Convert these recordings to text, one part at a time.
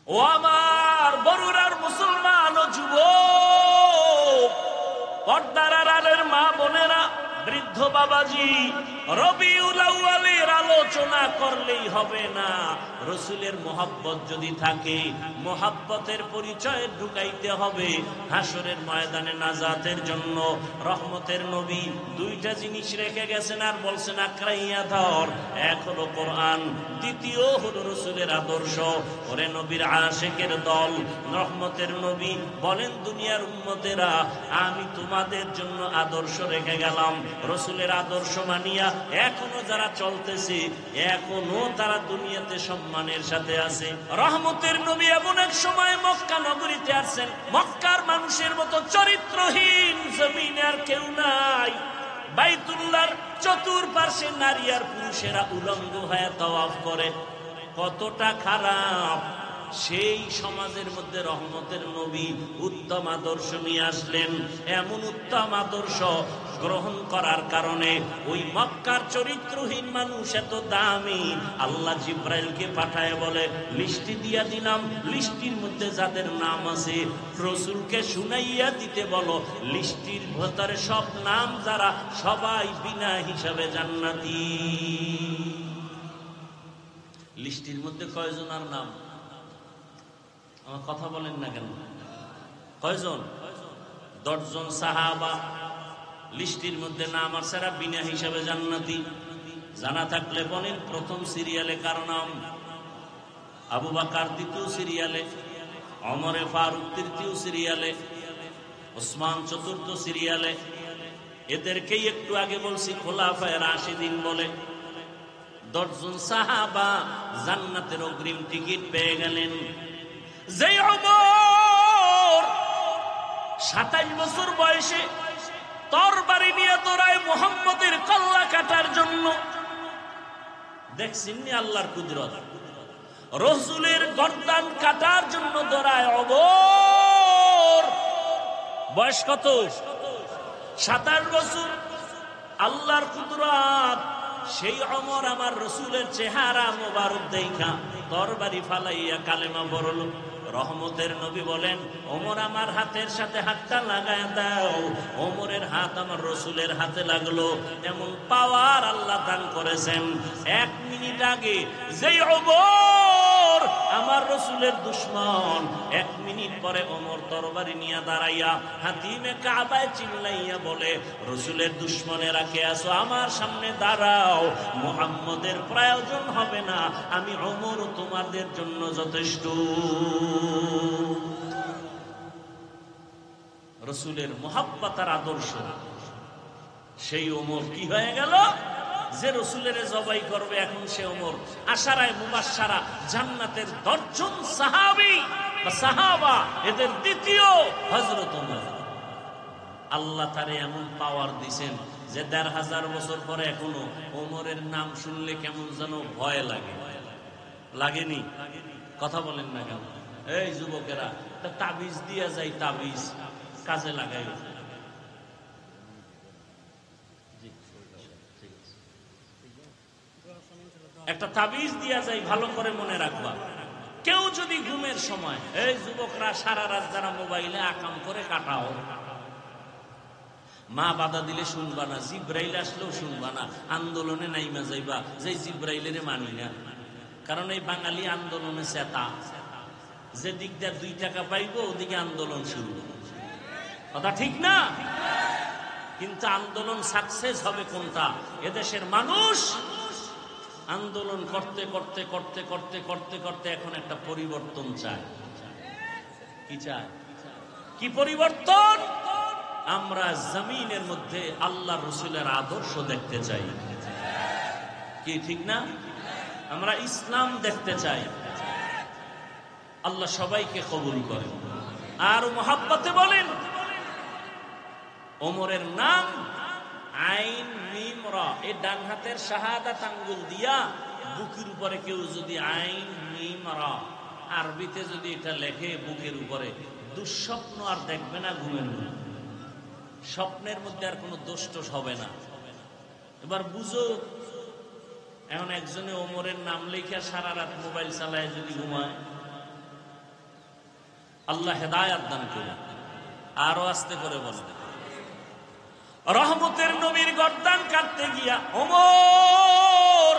ও আমার বরুড়ার মুসলমান ও যুবক, পর্দার আড়ালের মা বোনেরা, বৃদ্ধ বাবাজি, রবিউল আউয়ালের আলোচনা করলেই হবে না। রসুলের মোহাব্বত যদি থাকে, মোহাব্বতের পরিচয় ঢুকাইতে হবে। হাসরের ময়দানে নাজাতের জন্য রহমতের নবী দুইটা জিনিস রেখে গেছেন আর বলছেন আঁকড়াইয়া ধর। এক হলো কোরআন, দ্বিতীয় হলো রসুলের আদর্শ। ওরে নবীর আশিকের দল, রহমতের নবী বলেন দুনিয়ার উম্মতেরা, আমি তোমাদের জন্য আদর্শ রেখে গেলাম। রসুলের আদর্শ মানিয়া এখনো যারা চলতেছে, এখনো তারা দুনিয়াতে সম্মানের সাথে আছে। রহমতের নবী এমন এক সময় মক্কা নগরীতে আসছেন, মক্কার মানুষের মতো চরিত্রহীন জমিনে আর কেউ নাই। বাইতুল্লাহর চতুর্পার্শ্বে নারী আর পুরুষেরা উলঙ্গ হয়ে তাওয়াফ করে। কতটা খারাপ! সেই সমাজের মধ্যে রহমতের নবী উত্তম আদর্শ নিয়ে আসলেন। এমন উত্তম আদর্শ গ্রহণ করার কারণে ওই মক্কার চরিত্রহীন মানুষ এত দামি, আল্লাহ জিব্রাইলকে পাঠায় বলে, লিস্টি দিয়া দিলাম, লিস্টির মধ্যে যাদের নাম আছে রসুলকে শুনাইয়া দিতে বলো। লিস্টির ভেতরে সব নাম যারা, সবাই বিনা হিসাবে জান্নাতি। লিস্টির মধ্যে কয়জনের নাম? আমার কথা বলেন না কেন? কয়জন? 10 জন সাহাবা লিস্টির মধ্যে নাম আছে, বিনা হিসাবে জান্নাতি। জানা থাকলে বলেন, প্রথম সিরিয়ালে কার নাম? আবু বকর দ্বিতীয় সিরিয়ালে, ওমর ফারুক তৃতীয় সিরিয়ালে, ওসমান চতুর্থ সিরিয়ালে। এদেরকেই একটু আগে বলছি খোলাফায়ে রাশিদিন বলে। 10 জন সাহাবা জান্নাতের অগ্রিম টিকিট পেয়ে গেলেন। যে ওমর 27 বছর বয়সে তরবারি নিয়ে দৌড়ায় মুহাম্মদের কল্লা কাটার জন্য, দেখছেন নি আল্লাহর কুদরত? রসুলের গর্দান কাটার জন্য দৌড়ায় ওমর। বয়স কত? 27 বছর। আল্লাহর কুদরত। সেই ওমর আমার রসুলের চেহারা মোবারক দেখা তরবারি ফালাইয়া কালেমা পড়ল। রহমতের নবী বলেন, ওমর আমার হাতের সাথে হাতটা লাগায় দাও। ওমরের হাত আমার রসুলের হাতে লাগলো। এমন পাওয়ার আল্লাহ দান করেছেন। 1 মিনিট আগে যেই ওমর আমার রসুলের দুশমন, 1 মিনিট পরে ওমর তরবারি নিয়ে দাঁড়াইয়া হাতিমে কাবায় চিল্লাইয়া বলে, রসুলের দুশমনেরা কে আছো? আমার সামনে দাঁড়াও। মুহাম্মদের প্রয়োজন হবে না, আমি ওমর তোমাদের জন্য যথেষ্ট। রসুলের মুহাব্বত আর আদর্শ। সেই ওমর কি হয়ে গেল? যে রসুলের জবাই করবে, এখন সে ওমর আশারায়ে মুবাশশারা জান্নাতের 10 জন সাহাবী বা সাহাবা, এদের দ্বিতীয় হযরত ওমর। আল্লাহ তারে এমন পাওয়ার দিয়েছেন যে 1500 বছর পরে এখনো ওমরের নাম শুনলে কেমন যেন ভয় লাগে। লাগেনি? কথা বলেন না কেন? এই যুবকেরা, তাবিজ দিয়া যায়, তাবিজ কাজে লাগাই। একটা তাবিজ দিয়া যায়, ভালো করে মনে রাখবা। কেউ যদি ঘুমের সময়, এই যুবকরা সারা রাত যারা মোবাইলে আকাম করে কাটাও, মা বাধা দিলে শুনবা না, জিব্রাইল আসলেও শুনবা না, আন্দোলনে নাইমা যাইবা যে জিব্রাইলের মানি না। কারণ এই বাঙালি আন্দোলনে চেতা, যে দিক দিয়ে 2 টাকা পাইবো ওদিকে আন্দোলন শুরু। কথা ঠিক না? কিন্তু আন্দোলন সাকসেস হবে কোনটা? এদেশের মানুষ আন্দোলন করতে করতে করতে করতে করতে করতে এখন একটা পরিবর্তন চায়। কি চায়? কি পরিবর্তন? আমরা জমিনের মধ্যে আল্লাহ রসুলের আদর্শ দেখতে চাই। কি ঠিক না? আমরা ইসলাম দেখতে চাই। আল্লাহ সবাইকে কবুল করেন। আর মুহাব্বতে বলেন, ওমরের নাম আইন মিম রা, এই ডান হাতের শাহাদাত আঙ্গুল দিয়া বুকের উপরে কেউ যদি আইন মিম রা আরবিতে যদি এটা লেখে বুকের উপরে, দুঃস্বপ্ন আর দেখবে না ঘুমের মধ্যে। স্বপ্নের মধ্যে আর কোনো দোষ টোষ হবে না। এবার বুঝো, এখন একজনে ওমরের নাম লেখা সারা রাত মোবাইল চালায় যদি ঘুমায়, আল্লাহ হেদায়াত দান করুন। আরো আস্তে করে বলেন, রহমতের নবীর গর্দান কাটতে গিয়া ওমর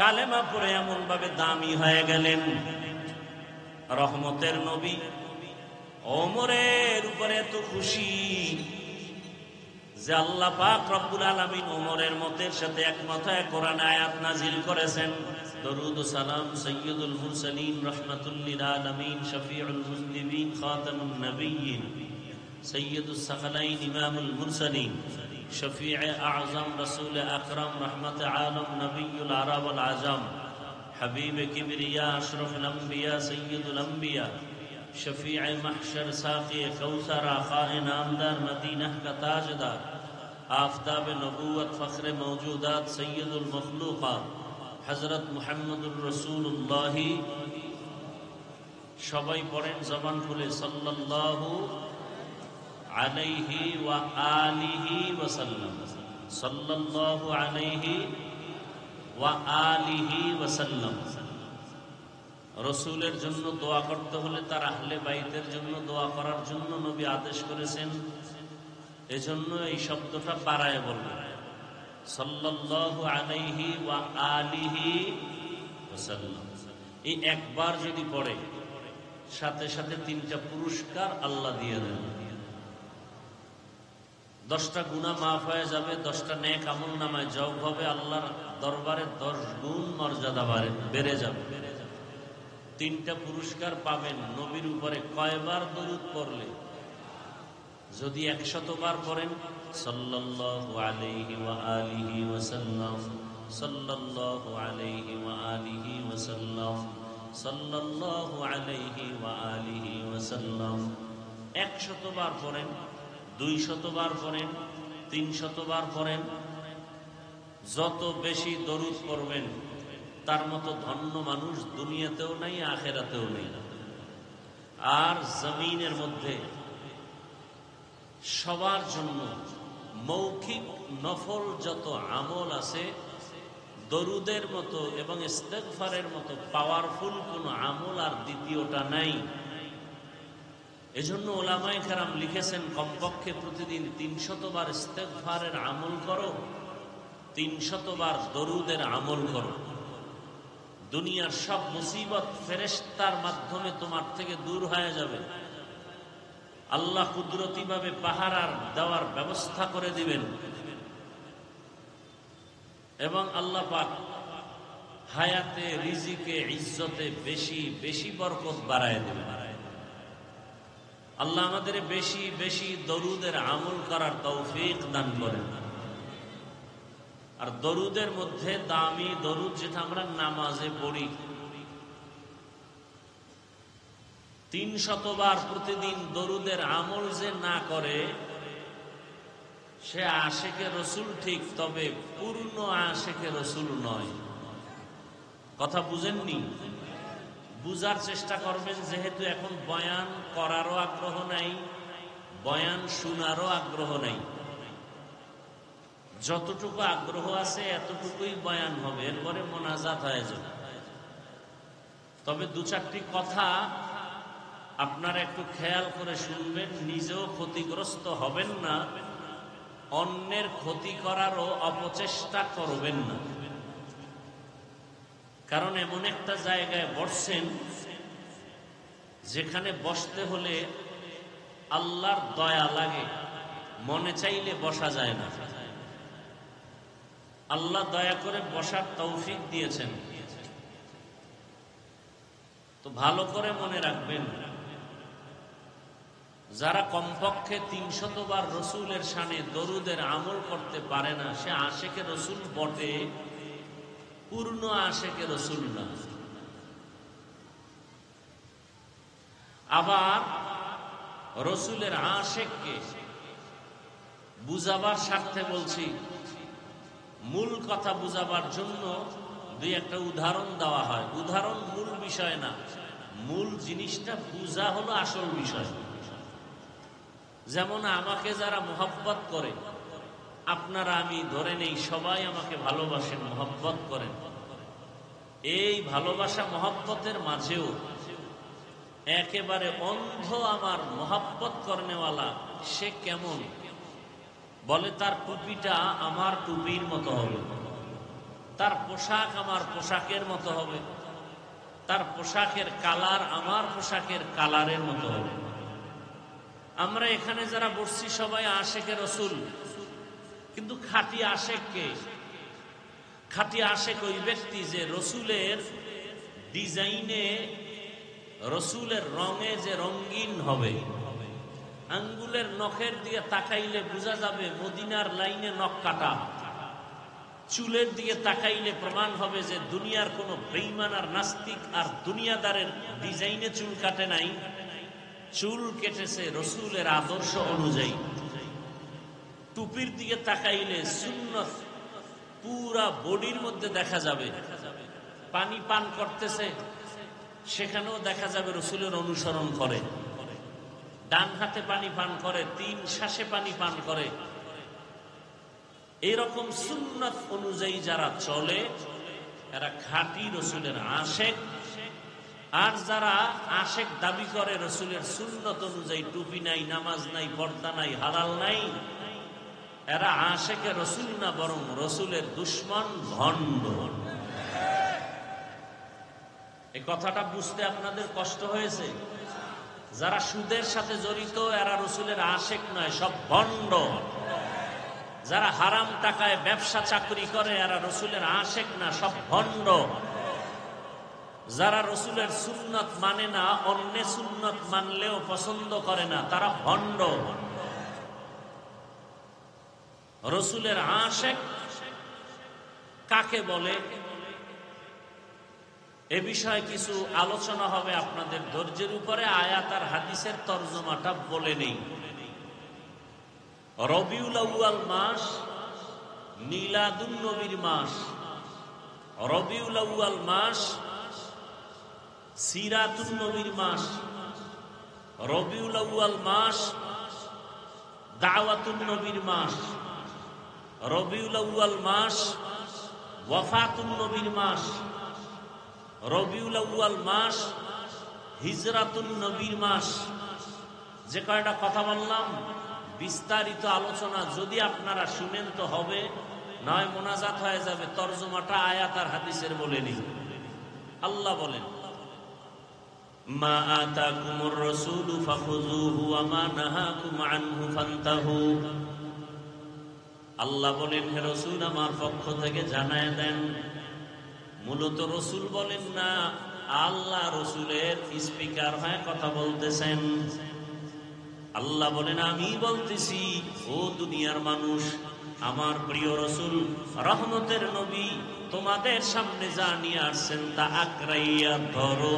কালেমা পড়ে এমন ভাবে দামি হয়ে গেলেন। রহমতের নবী ওমরের উপরে এত খুশি যে আল্লাহ পাক রব্বুল আলামিন ওমরের মতের সাথে একমত হয়ে কোরআন আয়াত নাজিল করেছেন। দরুদ ও সালাম সাইয়্যিদুল মুরসালিন রাহমাতুল লিল আলামিন শফিউল মুজনিবিন খাতামুন নবিয়্যিন সৈয়দুস সাকালাইন ইমামুল মুরসালিন শফিউ আযম রাসূল আকরাম রহমত আলম নবিয়ুল আরব ওয়াল আজম হাবিব কিবরিয়া আশরাফুল আম্বিয়া সৈয়দুল আম্বিয়া শফিউ মাহশর সাকি কৌসর খাইন আমদার মদিনা কা তাজদার আফতাব নবুয়ত ফখর মওজুদাত সৈয়দুল মখলুকাত হযরত মুহাম্মদুর রাসূলুল্লাহ। সবাই পড়েন জবান খুলে সাল্লাল্লাহু আলাইহি ওয়া আলিহি ওয়া সাল্লাম, সাল্লাল্লাহু আলাইহি ওয়া আলিহি ওয়া সাল্লাম। রাসূলের জন্য দোয়া করতে হলে তার আহলে বাইতের জন্য দোয়া করার জন্য নবী আদেশ করেছেন। এজন্য এই শব্দটা বাড়ায় বলবেন, সাল্লাল্লাহু আলাইহি ওয়া আলিহি ওয়া সাল্লাম। এই একবার যদি পড়ে সাথে সাথে 3টা পুরস্কার আল্লাহ দিয়ে দেন। 10টা গুনাহ মাফ হয়ে যাবে, 10টা নেক আমল নামায় যোগ হবে, আল্লাহর দরবারে 10 গুণ মর্যাদা বেড়ে যাবে। 3টা পুরস্কার পাবেন। নবীর উপরে কয়বার দরুদ পড়লে? যদি 100 বার পড়েন, সাল্লাল্লাহু আলাইহি ওয়া আলিহি ওয়া সাল্লাম, সাল্লাল্লাহু আলাইহি ওয়া আলিহি ওয়া সাল্লাম, সাল্লাল্লাহু আলাইহি ওয়া আলিহি ওয়া সাল্লাম। 100 বার পড়েন, 200 বার পড়েন, 300 বার পড়েন। যত বেশি দরুদ পড়বেন তার মতো ধন্য মানুষ দুনিয়াতেও নাই, আখিরাতেও নেই। আর জমিনের মধ্যে সবার জন্য মৌখিক নফল যত আমল আছে, দরুদের মতো এবং ইস্তেগফারের মতো পাওয়ারফুল কোন আমল আর দ্বিতীয়টা নাই। এজন্য ওলামায়ে কেরাম লিখেছেন, কমপক্ষে প্রতিদিন 300 বার ইস্তেগফারের আমল করো, 300 বার দরুদের আমল করো। দুনিয়ার সব মুসিবত ফেরেশতার মাধ্যমে তোমার থেকে দূর হয়ে যাবে। আল্লাহ কুদরতিভাবে পাহারার দেওয়ার ব্যবস্থা করে দিবেন এবং আল্লাহ পাক হায়াতে, রিজিকে, ইজ্জতে বেশি বেশি বরকত বাড়ায় দেবেন। আল্লাহ আমাদের বেশি বেশি দরুদের আমল করার তৌফিক দান করেন। আর দরুদের মধ্যে দামি দরুদ যেটা আমরা নামাজে পড়ি, 300 বার প্রতিদিন দরুদের আমল যে না করে সে আশেকে রসুল ঠিক, তবে পূর্ণ আশেকে রসুল নয়। কথা বুঝেননি? বুঝার চেষ্টা করবেন। যেহেতু এখন বয়ান করারও আগ্রহ নাই, বয়ান শোনারও আগ্রহ নাই, যতটুকু আগ্রহ আছে এতটুকুই বয়ান হবে, এরপরে মোনাজাত হয়ে যাবে। তবে 2-4টি কথা আপনারা একটু খেয়াল করে শুনবেন, নিজেও ক্ষতিগ্রস্ত হবেন না, অন্যের ক্ষতি করারও অপচেষ্টা করবেন না। কারণ এমন একটা জায়গায় বসছেন যেখানে বসতে হলে আল্লাহর দয়া লাগে, মনে চাইলে বসা যায় না। আল্লাহ দয়া করে বসার তৌফিক দিয়েছেন। তো ভালো করে মনে রাখবেন, যারা কমপক্ষে 300 বার রসুলের শানে দরুদের আমল করতে পারে না, সে আশেকে রসুল বটে, পূর্ণ আশেকে রসুল না। আবার রসুলের আশেককে বুঝাবার স্বার্থে বলছি, মূল কথা বুঝাবার জন্য 2-1টা উদাহরণ দেওয়া হয়। উদাহরণ মূল বিষয় না, মূল জিনিসটা বুঝা হলো আসল বিষয়। যেমন আমাকে যারা মহব্বত করে, আপনারা, আমি ধরে নেই সবাই আমাকে ভালোবাসেন, মহব্বত করেন। এই ভালোবাসা মহব্বতের মাঝেও একেবারে অন্ধ আমার মোহাব্বত করনেওয়ালা, সে কেমন? বলে তার টুপিটা আমার টুপির মতো হবে, তার পোশাক আমার পোশাকের মতো হবে, তার পোশাকের কালার আমার পোশাকের কালারের মতো হবে। আমরা এখানে যারা বসছি সবাই আশেকে রসুল, কিন্তু খাঁটি আশেক কে? খাঁটি আশেক ওই ব্যক্তি যে রসুলের ডিজাইনে, রসুলের রঙে যে রঙিন হবে। আঙ্গুলের নখের দিকে তাকাইলে বোঝা যাবে মদিনার লাইনে নখ কাটা। চুলের দিকে তাকাইলে প্রমাণ হবে যে দুনিয়ার কোন বেঈমান আর নাস্তিক আর দুনিয়াদারের ডিজাইনে চুল কাটে নাই, চুল কেটেছে রসুলের আদর্শ অনুযায়ী। টুপির দিকে তাকাইলে সুন্নত পুরা বডির মধ্যে দেখা যাবে। পানি পান করতেছে, সেখানেও দেখা যাবে রসুলের অনুসরণ করে। ডান হাতে পানি পান করে, 3 শ্বাসে পানি পান করে। এরকম সুন্নত অনুযায়ী যারা চলে এরা খাঁটি রসুলের আশেক। আর যারা আশেক দাবি করে রসুলের সুন্নত অনুযায়ী, টুপি নাই, নামাজ নাই, পর্দা নাই, হালাল নাই, এরা আশেকে রসুল না, বরং রসুলের দুশ্মন, ভণ্ড। এই কথাটা বুঝতে আপনাদের কষ্ট হয়েছে? যারা সুদের সাথে জড়িত এরা রসুলের আশেক নয়, সব ভণ্ড। যারা হারাম টাকায় ব্যবসা চাকরি করে এরা রসুলের আশেক না, সব ভণ্ড। যারা রসুলের সুন্নত মানে না, অন্য সুন্নত মানলেও পছন্দ করে না, তারা ভণ্ড। রসুলের আশেক কাকে বলে এ বিষয়ে কিছু আলোচনা হবে আপনাদের ধৈর্যের উপরে। আয়াত আর হাদিসের তরজমাটা বলে নেই। রবিউল আউয়াল মাস মিলাদুন নবীর মাস। রবিউল আউয়াল মাস সিরাতুন নবীর মাস। রবিউল আউয়াল মাস দাওয়াতুন নবীর মাস। রবিউল আউয়াল মাস ওয়াফাতুন নবীর মাস। রবিউল আউয়াল মাস হিজরাতুন নবীর মাস। যে কয়টা কথা বললাম বিস্তারিত আলোচনা যদি আপনারা শুনেন তো হবে, নয় মোনাজাত হয়ে যাবে। তরজমাটা আয়াত আর হাদিসের বলে নি। আল্লাহ বলেন, মা আতাকুমুর রাসূলু ফাখুযুহু ওয়া মা নাহাকুম আনহু ফান্তাহু। আল্লাহ বলেন, হে রাসূল আমার পক্ষ থেকে জানায় দেন। মূলত রসুল বলেন না, আল্লাহ রসুলের স্পিকার হয়ে কথা বলতেছেন। আল্লাহ বলেন, আমি বলতেছি, ও দুনিয়ার মানুষ, আমার প্রিয় রসুল রহমতের নবী তোমাদের সামনে যা নিয়ে আসছেন তা আঁকড়াইয়া ধরো,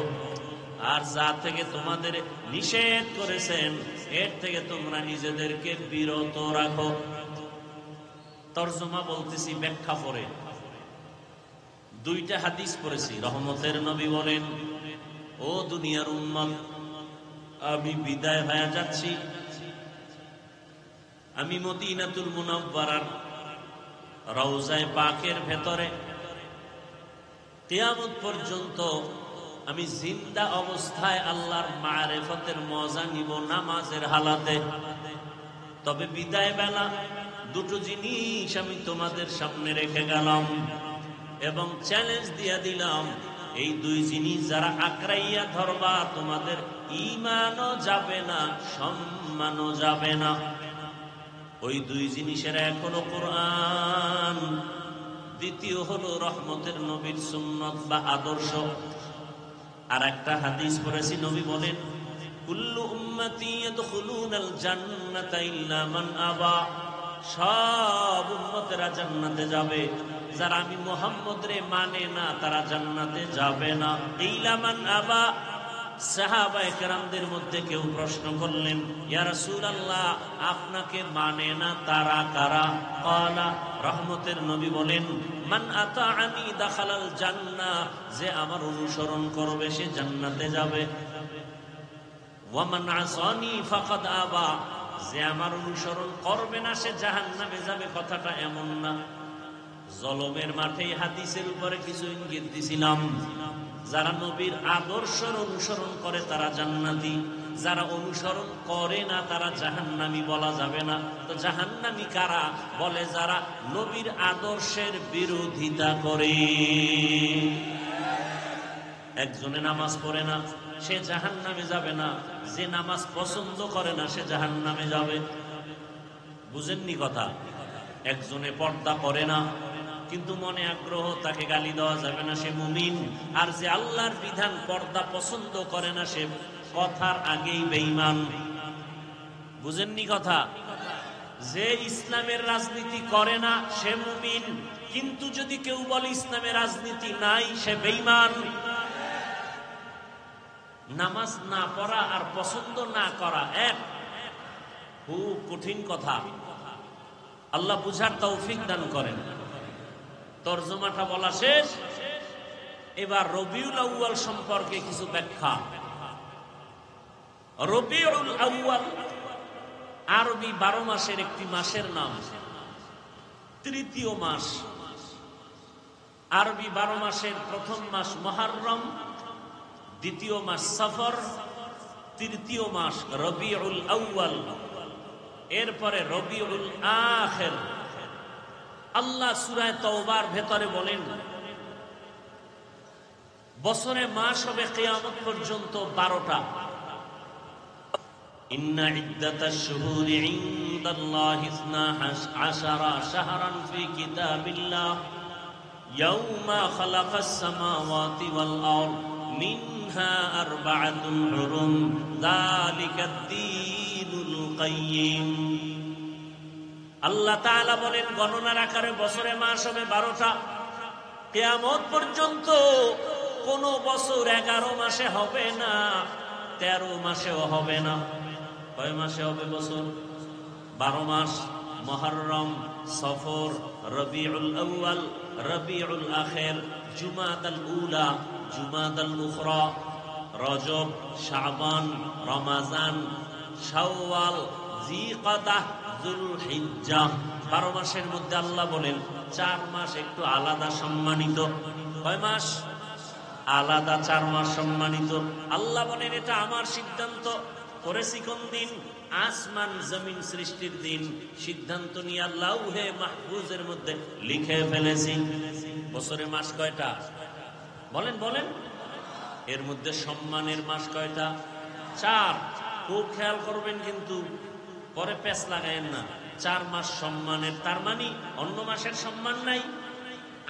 আর যা থেকে তোমাদের নিষেধ করেছেন এর থেকে তোমরা নিজেদেরকে বিরত রাখো। তরজমা বলতেছি, ব্যাখ্যা পড়ে। 2টা হাদিস পড়েছি। রহমতের নবী বলেন, ও দুনিয়ার উম্মত, আমি বিদায় হয়ে যাচ্ছি। আমি মদিনাতুল মুনাওয়ারার রওজায়ে পাকের ভেতরে কিয়ামত পর্যন্ত আমি জিন্দা অবস্থায় আল্লাহর মারিফতের মজা নিব নামাজের হালাতে। তবে বিদায় বেলা 2টো জিনিস আমি তোমাদের সামনে রেখে গেলাম এবং চ্যালেঞ্জ দিয়ে দিলাম, এই 2 জিনিস যারা আঁকড়াইয়া ধরবা তোমাদের ঈমানও যাবে না, সম্মানও যাবে না। ওই 2 জিনিসের এক হলো কোরআন, দ্বিতীয় হলো রহমতের নবীর সুন্নত বা আদর্শ। আর একটা হাদিস পড়েছি, নবী বলেন, কুল্লু উম্মতি ইয়াদখুলুনাল জান্নাতা ইল্লা মান আবা। সব উম্মতেরা জান্নাতে যাবে, যারা আমি মুহাম্মদ রে মানে না তারা জান্নাতে যাবে না। ইল্লা মান আবা। সাহাবায়ে কেরামদের মধ্যে কেউ প্রশ্ন করলেন, ইয়া রাসূলুল্লাহ, আপনাকে মানে না তারা কারা? ক্বালা, রহমতের নবী বলেন, মান আতাআনি দাখালাল জান্নাহ। যে আমার অনুসরণ করবে সে জান্নাতে যাবে। ওয়া মান আসানি ফাকাদ আবা। যে আমার অনুসরণ করবে না সে জাহান্নামে যাবে। কথাটা এমন না। জলমের মাঠে হাদিসের উপরে কিছু ইঙ্গিত দিছিলাম। যারা নবীর আদর্শের অনুসরণ করে তারা জান্নাতি, যারা অনুসরণ করে না তারা জাহান্নামী বলা যাবে না। তো জাহান্নামী কারা? বলে যারা নবীর আদর্শের বিরোধিতা করে। একজনে নামাজ পড়ে না, সে জাহান্নামে যাবে না। যে নামাজ পছন্দ করে না সে জাহান্নামে যাবে। বুঝেননি কথা? একজনে পর্দা করে না কিন্তু মনে আগ্রহ, তাকে গালি দেওয়া যাবে না, সে মুমিন। আর যে আল্লাহর বিধান পর্দা পছন্দ করে না সে কথার আগেই বেঈমান। বুঝেননি কথা? যে ইসলামের রাজনীতি করে না সে মুমিন, কিন্তু যদি কেউ বলে ইসলামের রাজনীতি নাই সে বেঈমান। নামাজ না পড়া আর পছন্দ না করা এক, খুব কঠিন কথা। আল্লাহ বুঝার তৌফিক দান করেন। তরজমাটা বলা শেষ, এবার রবিউল আউয়াল সম্পর্কে কিছু ব্যাখ্যা। রবিউল আউয়াল আরবি 12 মাসের একটি মাসের নাম, তৃতীয় মাস। আরবি 12 মাসের প্রথম মাস মুহররম, দ্বিতীয় মাস সফর, তৃতীয় মাস রবিউল আউয়াল, এরপরে রবিউল আখির। আল্লাহ সূরা তাওবার ভেতরে বলেন বছরে মাস হবে কিয়ামত পর্যন্ত 12টা। ইন্না ইদ্দাতাশ শুহুরি ইনদাল্লাহি 12 শাহরান ফি কিতাবিল্লাহ ইয়াওমা খালাকাস সামাওয়াতি ওয়াল আরদ মিনহা আরবাআতুন হুরুম যালিকাদ দীনুল কাইয়্যিম। আল্লাহ তাআলা বলেন গণনার আকারে বছরে মাস হবে 12টা। কিয়ামত পর্যন্ত কোন বছর 11 মাসে হবে না, 13 মাসেও হবে না। কয় মাসে হবে বছর? 12 মাস। মুহররম, সফর, রবিউল আউয়াল, রবিউল আখির, জুমাদাল উলা, জুমাদাল উখরা, রজব, শাবান, রমাজান, শাওয়াল, জিকাদাহ, যুলহিজ্জা। 12 মাসের মধ্যে আল্লাহ বলেন 4 মাস একটু আলাদা সম্মানিত। কয় মাস? আলাদা 4 মাস সম্মানিত। আল্লাহ বলেন এটা আমার সিদ্ধান্ত। করেছি কোন দিন? আসমান জমিন সৃষ্টির দিন। সিদ্ধান্ত নিয়ে লাউহে মাহফুজের মধ্যে লিখে ফেলেছি। বছরে মাস কয়টা? বলেন বলেন। এর মধ্যে সম্মানের মাস কয়টা? 4। খুব খেয়াল করবেন কিন্তু, পরে পেছ লাগায়েন না। 4 মাস সম্মানের, তার মানে অন্য মাসের সম্মান নাই?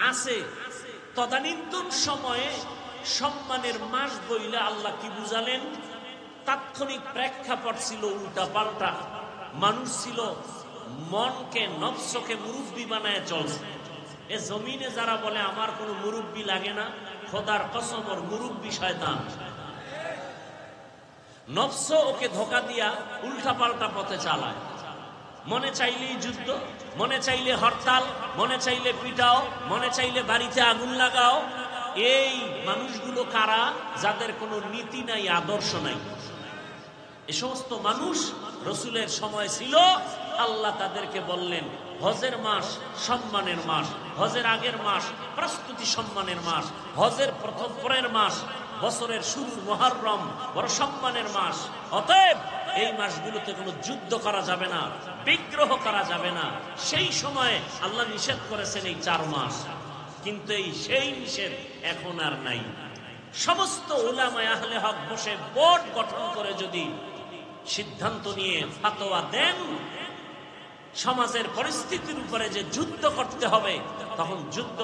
আছে। তদানীন্তন সময়ে সম্মানের মাস বইলে আল্লাহ কি বুঝালেন? তাৎক্ষণিক প্রেক্ষাপট ছিল উল্টা পাল্টা। মানুষ ছিল মনকে, নফসকে মুরব্বী বানায় চলছে। এ জমিনে যারা বলে আমার কোনো মুরব্বী লাগে না, খোদার কসম ওর মুরব্বী শয়তান। নফস ওকে ধোকা দিয়া উল্টা পাল্টা পথে চালায়। মনে চাইলেই যুদ্ধ, মনে চাইলে হরতাল, মনে চাইলে পিটাও, মনে চাইলে বাড়িতে আগুন লাগাও। এই মানুষগুলো কারা? যাদের কোনো নীতি নাই, আদর্শ নাই। এ সমস্ত মানুষ রসুলের সময় ছিল। আল্লাহ তাদেরকে বললেন হজের মাস সম্মানের মাস, হজের আগের মাস প্রস্তুতি সম্মানের মাস, হজের প্রথম পরের মাস, বছরের শুরু মুহররম বড় সম্মানের মাস। অতএব এই মাসগুলোতে কোনো যুদ্ধ করা যাবে না, বিগ্রহ করা যাবে না। সেই সময়ে আল্লাহ নিষেধ করেছেন এই 4 মাস। কিন্তু সেই নিষেধ এখন আর নাই। সমস্ত উলামায়ে আহলে হক বসে বোর্ড গঠন করে যদি সিদ্ধান্ত নিয়ে ফাতোয়া দেন সমাজের পরিস্থিতির উপরে যে যুদ্ধ করতে হবে, তখন যুদ্ধ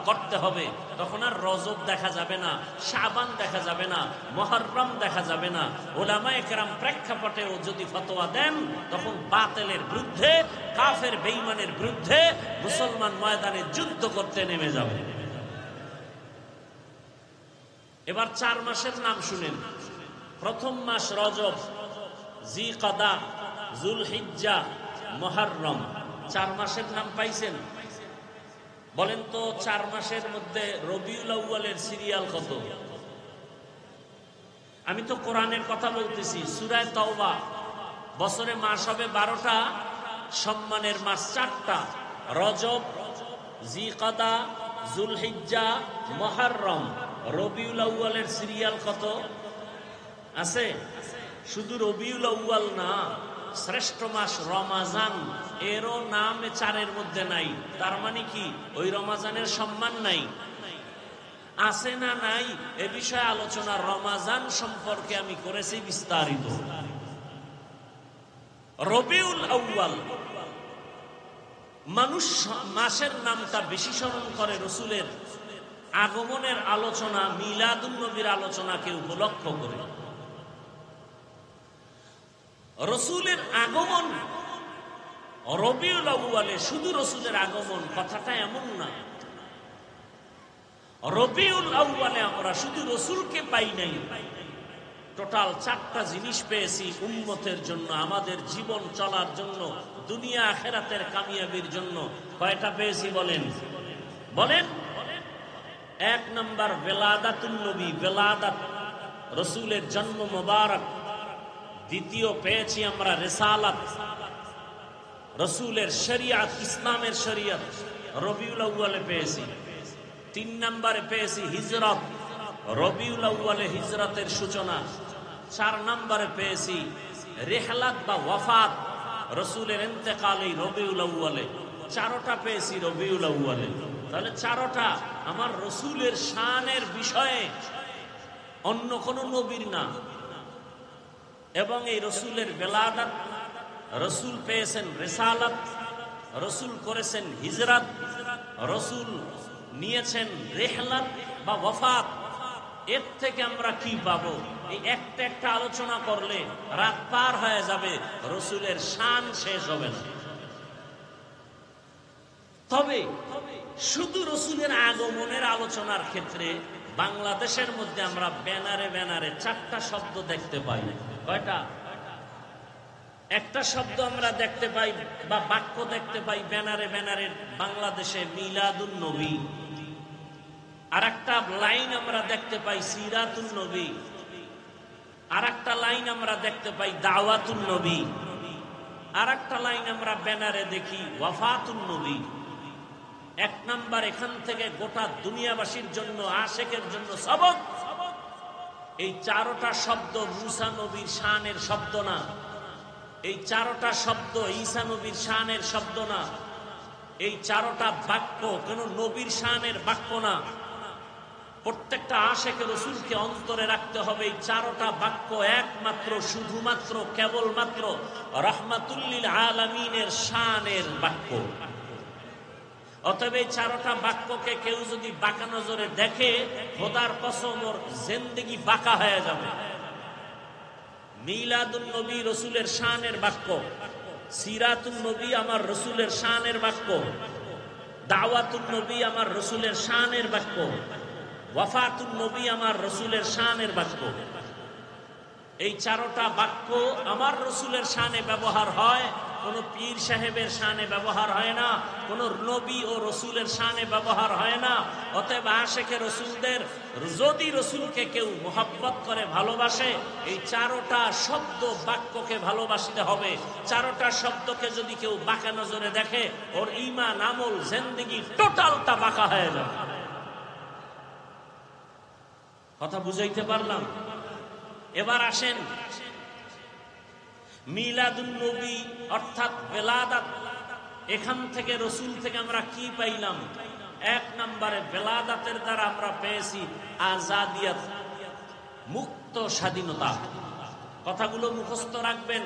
করতে হবে। তখন আর রজব দেখা যাবে না, শাবান দেখা যাবে না, মুহররম দেখা যাবে না। উলামায়ে কেরাম প্রেক্ষাপটেও যদি ফতোয়া দেন তখন বাতিলের বিরুদ্ধে, কাফের বেঈমানের বিরুদ্ধে মুসলমান ময়দানে যুদ্ধ করতে নেমে যাবে। এবার 4 মাসের নাম শুনেন। প্রথম মাস রজব, জিকাদা, যুলহিজ্জা, মুহররম। 4 মাসের নাম পাইছেন? বলেন তো 4 মাসের মধ্যে রবিউল আউয়ালের সিরিয়াল কত? আমি তো কোরআনের কথা বলতেছি। সূরা তাওবা, বছরে মাস হবে 12টা, সম্মানের মাস 4টা। রজব, জিকাদা, জুলহিজ্জা, মুহররম, রবিউল আউয়ালের সিরিয়াল কত আছে? শুধু রবিউল আউয়াল না, শ্রেষ্ঠ মাস রমাজান, এরও নাম 4-এর মধ্যে নাই। তার মানে কি ওই রমাজানের সম্মান নাই? আছে না নাই এ বিষয়ে আলোচনা রমাজান সম্পর্কে আমি করেছি বিস্তারিত। রবিউল আউয়াল, মানুষ মাসের নামটা বেশি স্মরণ করে রসুলের আগমনের আলোচনা, মিলাদুন নবীর আলোচনাকে উপলক্ষ করে। রসুলের আগমন রবিউল আউয়ালে, শুধু রসুলের আগমন কথাটা এমন না। রবিউল আউয়ালে আমরা শুধু রসুলকে পাই নাই, টোটাল 4টা জিনিস পেয়েছি উম্মতের জন্য, আমাদের জীবন চলার জন্য, দুনিয়া আখিরাতের কামিয়াবির জন্য। কয়টা পেয়েছি বলেন? বলেন। 1 নাম্বার বেলাদাতুন নবী, বেলাদাত, রসুলের জন্ম মোবারক। দ্বিতীয় পেয়েছি আমরা রিসালাত, রসুলের শরিয়ত, ইসলামের শরিয়ত রবিউল আউয়ালে পেয়েছি। 3 নম্বরে পেয়েছি হিজরত, রবিউল আউয়ালে হিজরতের সূচনা। 4 নম্বরে পেয়েছি রিহলাত বা ওয়াফাত, রসুলের ইন্তেকাল এই রবিউল আউয়ালে। 4টা পেয়েছি রবিউল আউয়ালে। তাহলে 4টা আমার রসুলের শানের বিষয়ে, অন্য কোন নবীর না। এবং এই রসুলের বেলাদাত, রসুল পেয়েছেন রিসালাত, রসুল করেছেন হিজরত, রসুল নিয়েছেন রিহলাত বা ওয়াফাত। এর থেকে আমরা কি পাবো? এই একটা একটা আলোচনা করলে রাত পার হয়ে যাবে, রসুলের শান শেষ হবে না। তবে শুধু রসুলের আগমনের আলোচনার ক্ষেত্রে বাংলাদেশের মধ্যে আমরা ব্যানারে ব্যানারে 4টা শব্দ দেখতে পাই। কয়টা? একটা শব্দ আমরা দেখতে পাই বা বাক্য দেখতে পাই ব্যানারে ব্যানারে বাংলাদেশে, মিলাদুন নবী। আর একটা লাইন আমরা দেখতে পাই সিরাতুন নবী। আর একটা লাইন আমরা দেখতে পাই দাওয়াতুন নবী। আর একটা লাইন আমরা ব্যানারে দেখি ওয়াফাতুন নবী। 1 নাম্বার এখান থেকে গোটা দুনিয়াবাসীর জন্য, আশেকের জন্য সবক। এই 4টা শব্দ মুসা নবীর শানের শব্দ না, এই 4টা শব্দ ঈসা নবীর শানের শব্দ না, এই 4টা বাক্য কোন নবীর শানের বাক্য না। প্রত্যেকটা আশেকে রসুলকে অন্তরে রাখতে হবে। এই 4টা বাক্য একমাত্র, শুধুমাত্র, কেবলমাত্র রাহমাতুল লিল আলামিনের শানের বাক্য। অতএব এই 4টা বাক্যকে কেউ যদি বাঁকা নজরে দেখে, খোদার কসম ওর জিন্দেগি বাঁকা হয়ে যাবে। মিলাদুন নবী রসুলের শানের বাক্য, সিরাতুন নবী আমার রসুলের শানের বাক্য, দাওয়াতুন নবী আমার রসুলের শানের বাক্য, ওয়াফাতুন নবী আমার রসুলের শানের বাক্য। এই 4টা বাক্য আমার রসুলের শানে ব্যবহার হয়, কোন পীর সাহেবের শানে ব্যবহার হয় না, কোন নবী ও রসুলের শানে ব্যবহার হয় না। অতএব আশেকে রসুলদের, যদি রসুলকে কেউ মোহাব্বত করে, ভালোবাসে, এই 4টা শব্দ বাক্যকে ভালোবাসতে হবে। 4টা শব্দকে যদি কেউ বাঁকা নজরে দেখে, ওর ঈমান, আমল, জিন্দেগি টোটালটা বাঁকা হয়ে যাবে। কথা বুঝাইতে পারলাম? এবার আসেন মিলাদুন নবী অর্থাৎ বেলাদাত, এখান থেকে রসুল থেকে আমরা কি পাইলাম? 1 নম্বরে বেলাদাতের দ্বারা আমরা পেয়েছি আজাদিয়াত, মুক্ত স্বাধীনতা। কথাগুলো মুখস্থ রাখবেন,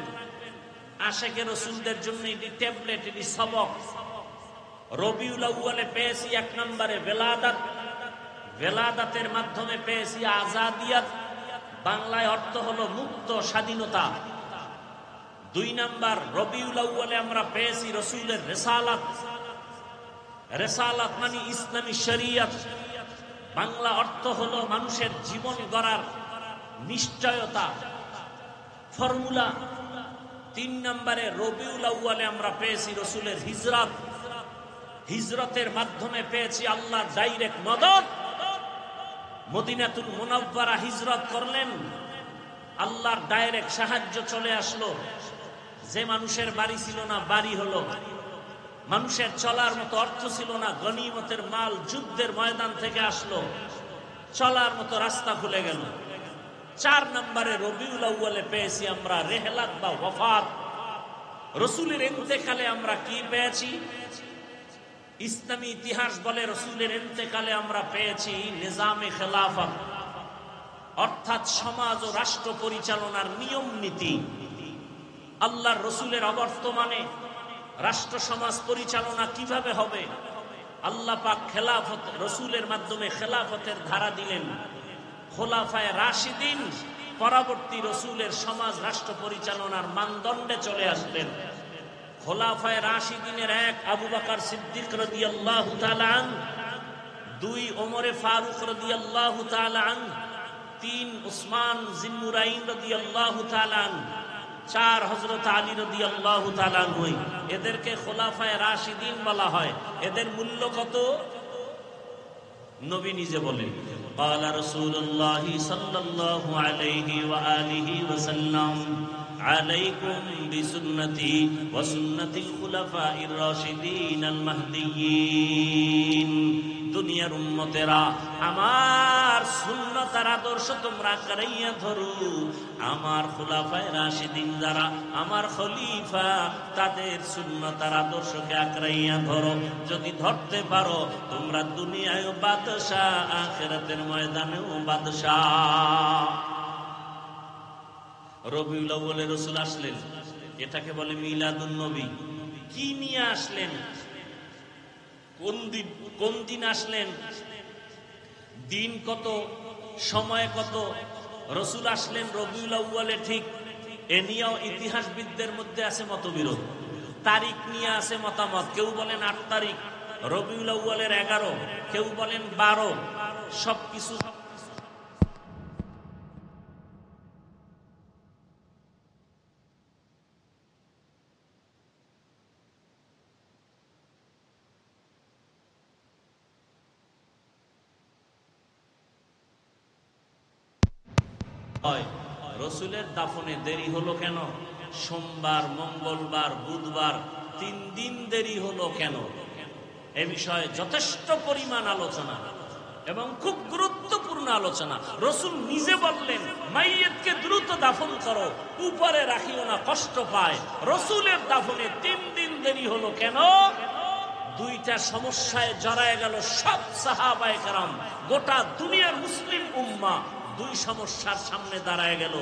আশেকে রসুলদের জন্য এটি ট্যাবলেট, এটি সবক। রবিউল আউয়ালে পেয়েছি 1 নম্বরে বেলাদাত, বেলাদাতের মাধ্যমে পেয়েছি আজাদিয়াত, বাংলায় অর্থ হলো মুক্ত স্বাধীনতা। 2 নাম্বার রবিউল আউয়ালে আমরা পেয়েছি রসুলের রিসালাত, রিসালাত মানে ইসলামী শরিয়ত, বাংলা অর্থ হলো মানুষের জীবন গড়ার নিশ্চয়তা, ফর্মুলা। 3 নম্বরে রবিউল আউয়ালে আমরা পেয়েছি রসুলের হিজরত, হিজরতের মাধ্যমে পেয়েছি আল্লাহর ডাইরেক্ট মদদ। মদিনাতুল মুনাওয়ারা হিজরত করলেন, আল্লাহর ডাইরেক্ট সাহায্য চলে আসলো। যে মানুষের বাড়ি ছিল না, বাড়ি হলো। মানুষের চলার মতো অর্থ ছিল না, গনিমতের মাল যুদ্ধের ময়দান থেকে আসলো, চলার মতো রাস্তা খুলে গেল। 4 নম্বরে রবিউল আউয়ালে পেয়েছি আমরা রেহলাত বা ওয়াফাত। রসুলের ইন্তেকালে আমরা কি পেয়েছি? ইসলামী ইতিহাস বলে রসুলের ইন্তেকালে আমরা পেয়েছি নিজামে খেলাফত, অর্থাৎ সমাজ ও রাষ্ট্র পরিচালনার নিয়ম নীতি। আল্লাহর রসুলের অবর্তমানে রাষ্ট্র সমাজ পরিচালনা কিভাবে হবে? আল্লাহ পাক খেলাফত রসুলের মাধ্যমে খেলাফতের ধারা দিলেন। খোলাফায়ে রাশিদিন পরবর্তী রসুলের সমাজ রাষ্ট্র পরিচালনার মানদণ্ডে চলে আসলেন। খোলাফায়ে রাশিদিনের 1 আবু বকর সিদ্দিক রাদিয়াল্লাহু তাআলা আনহু, 2 ওমরে ফারুক রাদিয়াল্লাহু তাআলা আনহু, 3 উসমান জিন্নুরাইন রাদিয়াল্লাহু তাআলা আনহু, 4 হযরত আলী রাদিয়াল্লাহু তাআলা আনহু। এদেরকে খোলাফায়ে রাশিদিন বলা হয়। এদের মূল্য কত? নবী নিজে বলেন, قال رسول الله صلى الله عليه وآله وسلم عليكم بسنتي وسنة الخلفاء الراشدين المهديين। দুনিয়ার উম্মতেরা, আমার সুন্নাত আর আদর্শ তোমরা কারাইয়া ধরো। আমার খুলাফায়ে রাশিদিন যারা, আমার খলিফা, তাদের সুন্নাত আর আদর্শকে আঁকড়াইয়া ধরো। যদি ধরতে পারো তোমরা দুনিয়ায়ও বাদশাহ, আখিরাতের ময়দানেও বাদশাহ। রবিউল আউয়ালে রাসূল আসলেন, এটাকে বলে মিলাদুন নবী। কি নিয়ে আসলেন? কোন দিন আসলেন? দিন কত, সময় কত? রসুল আসলেন রবিউল আউয়ালে, ঠিক। এ নিয়েও ইতিহাসবিদদের মধ্যে আছে মতবিরোধ। তারিখ নিয়ে আছে মতামত। কেউ বলেন 8 তারিখ রবিউল আউয়ালের 11, কেউ বলেন 12। সবকিছু রসুলের দাফনে দেরি হলো কেন? সোমবার, মঙ্গলবার, বুধবার 3 দিন দেরি হলো কেন? এ বিষয়ে যথেষ্ট পরিমাণ আলোচনা এবং খুব গুরুত্বপূর্ণ আলোচনা। রসুল নিজে বললেন, মাইয়িতকে দ্রুত দাফন করো, উপরে রাখিও না, কষ্ট পায়। রসুলের দাফনে 3 দিন দেরি হলো কেন? 2টা সমস্যায় জড়ায় গেল সব সাহাবায়ে কেরাম, গোটা দুনিয়ার মুসলিম উম্মাহ। 2 সমস্যার সামনে দাঁড়ায় গেল।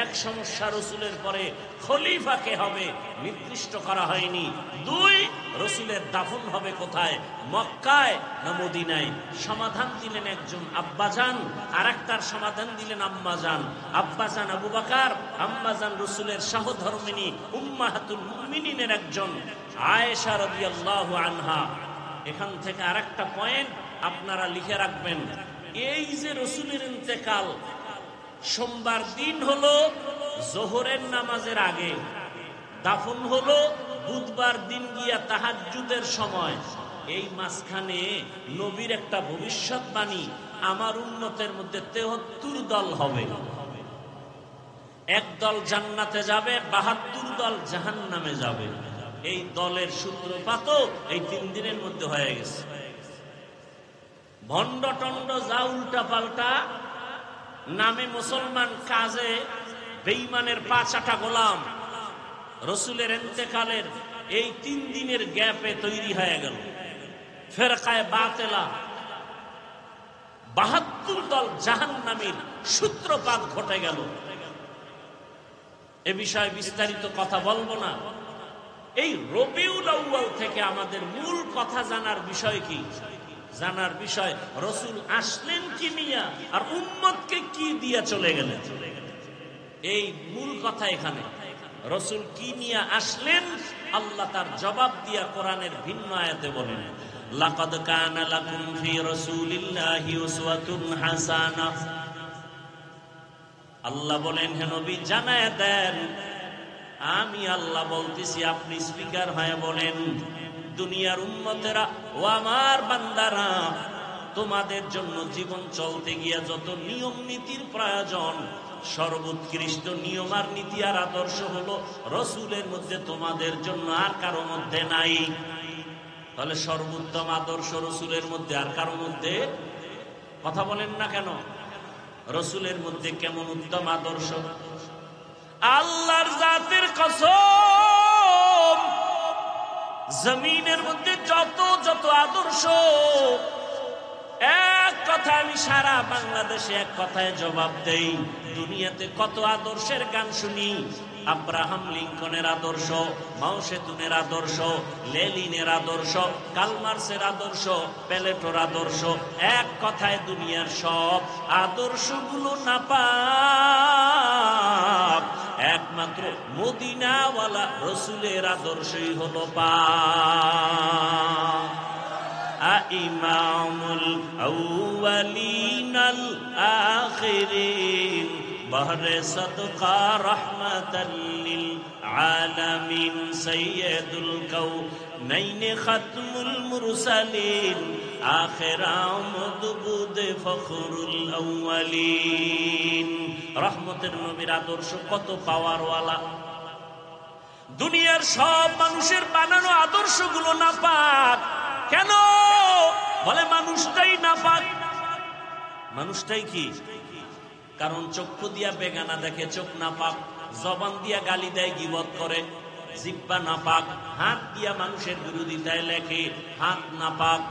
1 সমস্যা, রসুলের পরে খলিফা কে হবে নির্দিষ্ট করা হয়নি। 2, রসুলের দাফন হবে কোথায়, মক্কায় না মদিনায়? সমাধান দিলেন একজন আব্বাজান, আর একটার সমাধান দিলেন আম্মাজান। আব্বাজান আবু বকর, আম্মাজান রসুলের সহধর্মিণী উম্মাহাতুল মুমিনিনের একজন আয়েশা রাদিয়াল্লাহু আনহা। এখান থেকে আরেকটা পয়েন্ট আপনারা লিখে রাখবেন। এই যে রসুলের ইন্তেকাল সোমবার দিন হলো জোহরের নামাজের আগে, দাফন হলো বুধবার দিন গিয়া তাহাজ্জুদের সময়। এই মাঝখানে নবীর একটা ভবিষ্যৎবাণী, আমার উম্মতের মধ্যে 73 দল হবে। 1 দল জান্নাতে যাবে, 72 দল জাহান্নামে যাবে। এই দলের সূত্রপাত এই 3 দিনের মধ্যে হয়ে গেছে। ভণ্ড টন্ড যা উল্টা পাল্টা নামে মুসলমান, কাজে বেঈমানের 5-8 গোলাম রসুলের ইন্তেকালের এই 3 দিনের গ্যাপে তৈরি হয়ে গেল ফেরকায়ে বাতিলা। 72 দল জাহান্নামীর সূত্রপাত ঘটে গেল। এ বিষয়ে বিস্তারিত কথা বলবো না। এই রবিউল আউয়াল থেকে আমাদের মূল কথা জানার বিষয় কি? জানার বিষয় রসুল আসলেন কি নিয়া, আর উম্মতকে কি দিয়া চলে গেলেন। এই মূল কথা এখানে। রসুল কি নিয়ে আসলেন, আল্লাহ তার জবাব দিয়া কোরআনের ভিন্ন আয়াতে বলেন, লাকাদ কানা লাকুম ফি রাসূলিল্লাহি উসওয়াতুন হাসানাহ। আল্লাহ বলেন, হে নবী জানায়া দেন, আমি আল্লাহ বলতেছি, আপনি স্পিকার হয়ে বলেন, দুনিয়ার উম্মতেরা ও আমার বান্দারা, তোমাদের জন্য জীবন চলতে গিয়া যত নিয়ম নীতির প্রয়োজন, সর্বোৎকৃষ্ট নিয়ম আর নীতি আর আদর্শ হলো রসুলের মধ্যে, তোমাদের জন্য আর কারো মধ্যে নাই। তাহলে সর্বোত্তম আদর্শ রসুলের মধ্যে, আর কারো মধ্যে? কথা বলেন না কেন? রসুলের মধ্যে কেমন উত্তম আদর্শ! আল্লাহর জাতের কসম, জমিনের মধ্যে যত যত আদর্শ, এক কথা আমি সারা বাংলাদেশে এক কথায় জবাব দেই। দুনিয়াতে কত আদর্শের গান শুনি, আব্রাহাম লিঙ্কনের আদর্শ, মাও সেতুনের আদর্শ, লেনিনের আদর্শ, কালমার্সের আদর্শ, প্লেটোর আদর্শ। এক কথায় দুনিয়ার সব আদর্শগুলো নাপাক, একমাত্র মদিনাওয়ালা রসুলের আদর্শই হলো পাক। ইমামুল আউয়ালিনাল আখিরিন, বহরে সদকা রহমাতাল লিল আলামিন, সাইয়্যিদুল কাউনাইন খাতমুল মুরসালিন, আখির আমদ বুদে ফখরুল আউয়ালিন। রহমতের নবীর আদর্শ কত পাওয়ারওয়ালা! দুনিয়ার সব মানুষের বানানো আদর্শগুলো নাপাক। কেন? বলে মানুষটাই নাপাক। মানুষটাই কি? কারণ চক্ষু দিয়া বেগানা দেখে, চোখ নাপাক। জবান দিয়া গালি দেয়, গীবত করে, জিহ্বা নাপাক। হাত দিয়া মানুষের বিরোধিতায় লেখে, হাত নাপাক।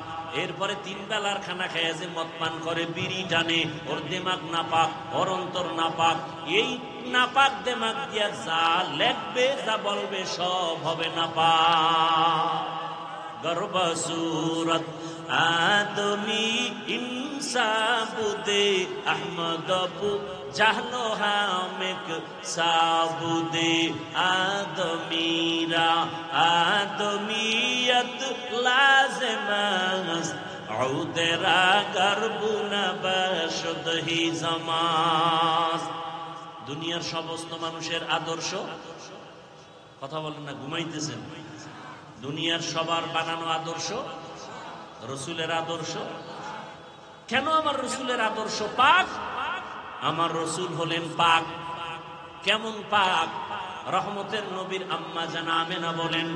এরপরে তিন বেলার খানা খেয়ে যে মদ পান করে, বিড়ি টানে, ওর দেমাগ নাপাক, ওর অন্তর নাপাক। এই নাপাক দেমাগ দিয়া যা লেখবে, যা বলবে, সব হবে নাপাক। গর্ব সুরত আদমি ইনসাবুদে আহমদবু জাহলো হামেক সাবুদে, আদমিরা আদমিয়ত লাজমাস আউদেরা গর্বুনা বশুদহি জামাস। দুনিয়ার সমস্ত মানুষের আদর্শ, কথা বলেন না, ঘুমাইতেছেন? দুনিয়ার সবার বানানো আদর্শ রসুলের আদর্শ। কেন আমার রসুলের আদর্শ পাক? আমার রসুল হলেন পাক। কেমন পাক? রহমতের নবীর আম্মা জানা আমেনা বলেন,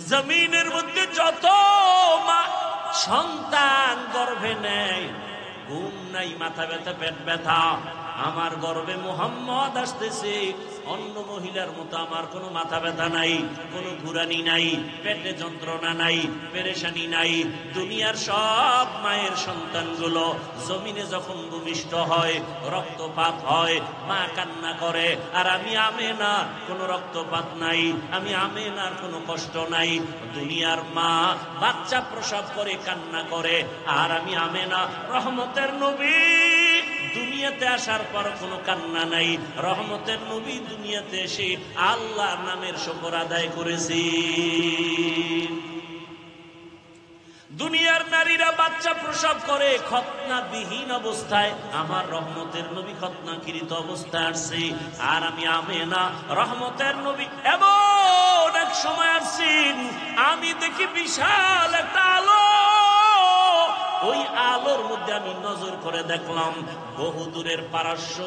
জমিনের মধ্যে যত মা সন্তান গর্ভে নেয়, ঘুম নাই, মাথা ব্যথা, পেট ব্যথা, আমার গর্ভে মুহাম্মদ আসতেছে, অন্য মহিলার মতো আমার কোনো মাথা ব্যথা নাই, কোনো ঘুরানি নাই, পেটে যন্ত্রণা নাই, পেরেশানি নাই। দুনিয়ার সব মায়ের সন্তানগুলো জমিনে যখন ভূমিষ্ঠ হয়, রক্তপাত হয়, মা কান্না করে, আর আমি আমেনা কোনো রক্তপাত নাই, আমি আমেনার কোনো কষ্ট নাই। দুনিয়ার মা বাচ্চা প্রসব করে কান্না করে, আর আমি আমেনা রহমতের নবী দুনিয়াতে আসার পর কোনো কান্না নাই। রহমতের নবী দুনিয়াতে এসে আল্লাহর নামের শুকর আদায় করেছি। দুনিয়ার নারীরা বাচ্চা প্রসব করে খতনাবিহীন অবস্থায়, আমার রহমতের নবী খতনাকৃত অবস্থায় আসছে, আর আমি আমেনা রহমতের নবী এমন এক সময় আসছেন, আমি দেখি বিশাল একটা আলো। ওই আলোর মধ্যে আমি নজর করে দেখলাম বহুদূরের পারস্য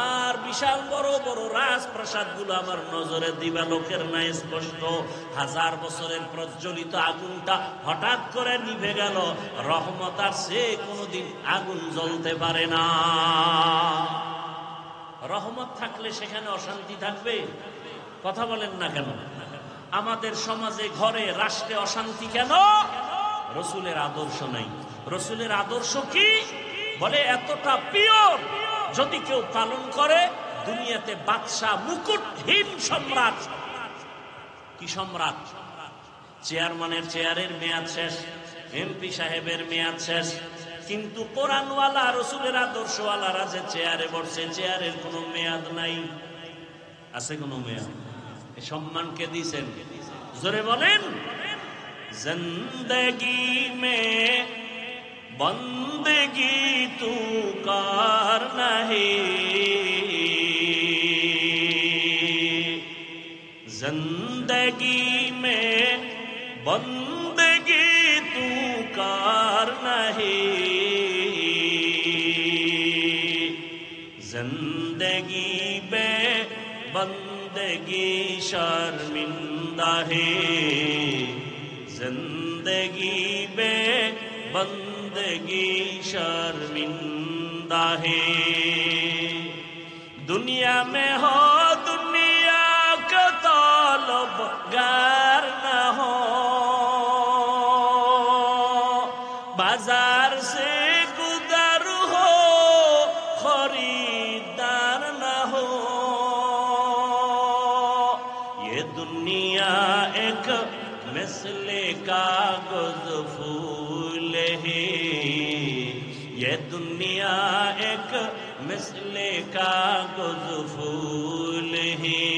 আর বিশাল বড় বড় রাজপ্রাসাদ গুলো আমার নজরে দিবালোকের নাই স্পষ্ট। 1000 বছরের প্রজ্বলিত আগুনটা হঠাৎ করে নিভে গেল। রহমত আর সে কোনোদিন আগুন জ্বলতে পারে না। রহমত থাকলে সেখানে অশান্তি থাকবে? কথা বলেন না কেন? আমাদের সমাজে, ঘরে, রাষ্ট্রে অশান্তি কেন? রসুলের আদর্শ নাই। রসুলের আদর্শ কি? বলে এতটা পিওর, যদি কেউ পালন করে, দুনিয়াতে বাদশা, মুকুটহীন সম্রাট। কি সম্রাট? চেয়ারম্যানের চেয়ারের মেয়াদ শেষ, এমপি সাহেবের মেয়াদ শেষ, কিন্তু কোরআনওয়ালা রসুলের আদর্শওয়ালারা যে চেয়ারে বসছে, চেয়ারের কোনো মেয়াদ নাই। আছে কোনো মেয়াদ? এই সম্মানকে দিয়েছেন? জোরে বলেন। जिंदगी में बंदगी तू कर नहीं, जिंदगी में बंदगी तू कर नहीं, जिंदगी में बंदगी शर्मिंदा है, जिंदगी में बंदगी शर्मिंदा है। दुनिया में हो दुनिया का तलबगार न हो, बाजार से गुजर हो खरीदार न हो। ये दुनिया एक मिसले कागज फूल है, ये दुनिया एक मिसले कागज फूल है।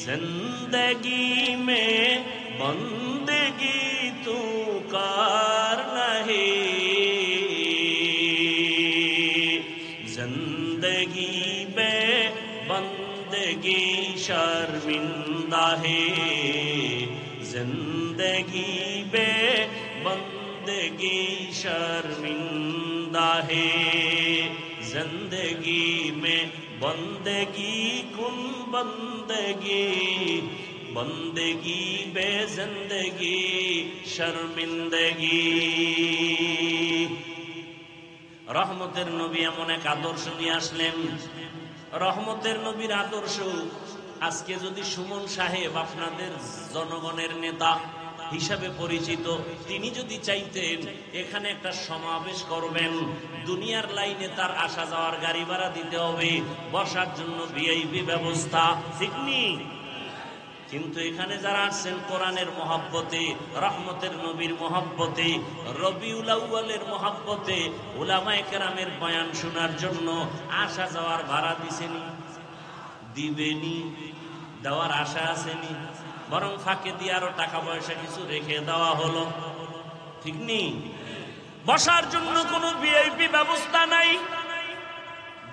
जिंदगी में बंदगी तू कार नहीं, जिंदगी में बंदगी शर्मिंदा है। जिंदगी में बंदगी शर्मिंदा है। जिंदगी में बंदगी कुन बंदगी, बंदगी बे जिंदगी शर्मिंदगी। রহমতের নবী এমন এক আদর্শ নিয়ে আসলেন। রহমতের নবীর আদর্শ আজকে যদি সুমন সাহেব আপনাদের জনগণের নেতা হিসাবে পরিচিত, তিনি যদি চাইতেন এখানে একটা সমাবেশ করবেন, দুনিয়ার লাইনে তার আসা যাওয়ার গাড়ি ভাড়া দিতে হবে, বসার জন্য ভিআইপি ব্যবস্থা, ঠিক নি? কিন্তু এখানে যারা আসছেন কোরআনের মহব্বতে, রহমতের নবীর মহব্বতে, রবিউল আউয়ালের মহব্বতে, উলামায়ে কেরামের বয়ান শোনার জন্য আসা যাওয়ার ভাড়া দিছেনি, দিবেনি, দেওয়ার আশা আসেনি, বরং ফাঁকে দিয়ে আরো টাকা পয়সা কিছু রেখে দেওয়া হলো, ঠিক নি? বসার জন্য কোনো ভিআইপি ব্যবস্থা নাই।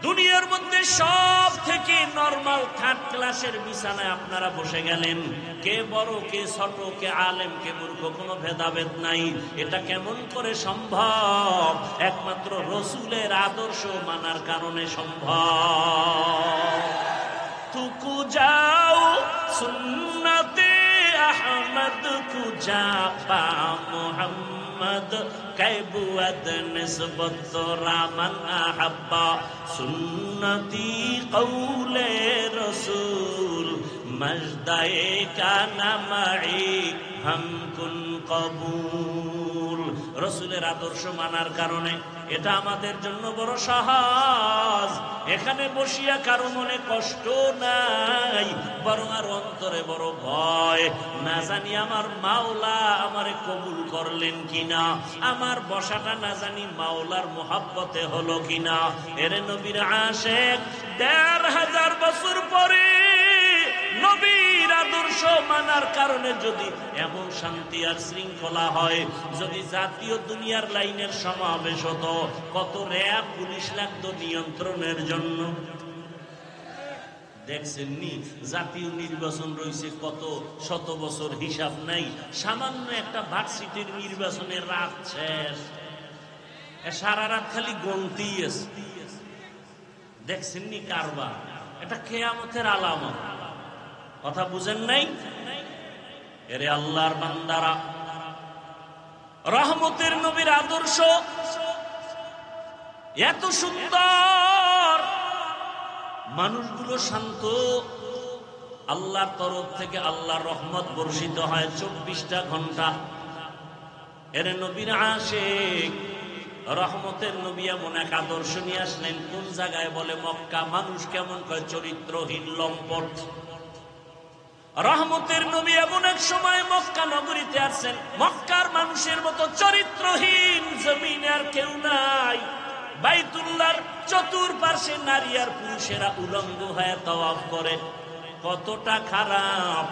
দুনিয়ার মধ্যে সব থেকে নরমাল থার্ড ক্লাসের বিছানায় আপনারা বসে গেলেন। কে বড়, কে ছোট, কে আলেম, কে মূর্খ, কোনো ভেদাভেদ নাই। এটা কেমন করে সম্ভব? একমাত্র রসুলের আদর্শ মানার কারণে সম্ভব। তুকু যাও সুন্নতে আহমদ কুজা পা মুহাম্মদ कैबुअद निस्बत रामन अहब्बा सुन्नती कौले रसूल मजदाए का नमाई हम कुन कबूल। রসুলের আদর্শ মানার কারণে এটা আমাদের জন্য বড় সহজ। এখানে বসিয়া কারো মনে কষ্ট নাই, বরং আর অন্তরে বড় ভয়, না জানি আমার মাওলা আমারে কবুল করলেন কিনা, আমার বসাটা না জানি মাওলার মোহাব্বতে হলো কিনা। এরে নবীর আশিক ১৫০০ বছর পরে নবীর আদর্শ মানার কারণে যদি এমন শান্তি আর শৃঙ্খলা হয়, যদি জাতীয় দুনিয়ার লাইনের সমাবেশ হতো, কত র্যাব পুলিশ লাগতো নিয়ন্ত্রণের জন্য। দেখছেন নি জাতীয় নির্বাচন রয়েছে কত শত বছর, হিসাব নাই। সামান্য একটা ভার্সিটির নির্বাচনের রাত শেষ, সারা রাত খালি গন্তি আছে। দেখছেন নি কারবার? এটা কিয়ামতের আলামত। কথা বুঝেন নাই? এরে আল্লাহর বান্দারা, রহমতের নবীর আদর্শ এত সুন্দর, মানুষগুলো শান্ত, আল্লাহর তরফ থেকে আল্লাহর রহমত বর্ষিত হয় ২৪টা ঘন্টা। এরে নবীর আশিক রহমতের নবী এমন এক আদর্শ নিয়ে আসলেন। কোন জায়গায়? বলে মক্কা। মানুষ কেমন কয়? চরিত্রহীন, লম্পট। রহমতের নবী এমন এক সময় মক্কা নগরীতে আসছেন, মক্কার মানুষের মতো চরিত্রহীন জমিনে আর কেউ নাই। বাইতুল্লাহর চতুর্পার্শ্বে নারী আর পুরুষেরা উলঙ্গ হয়ে তাওয়াফ করে। কতটা খারাপ!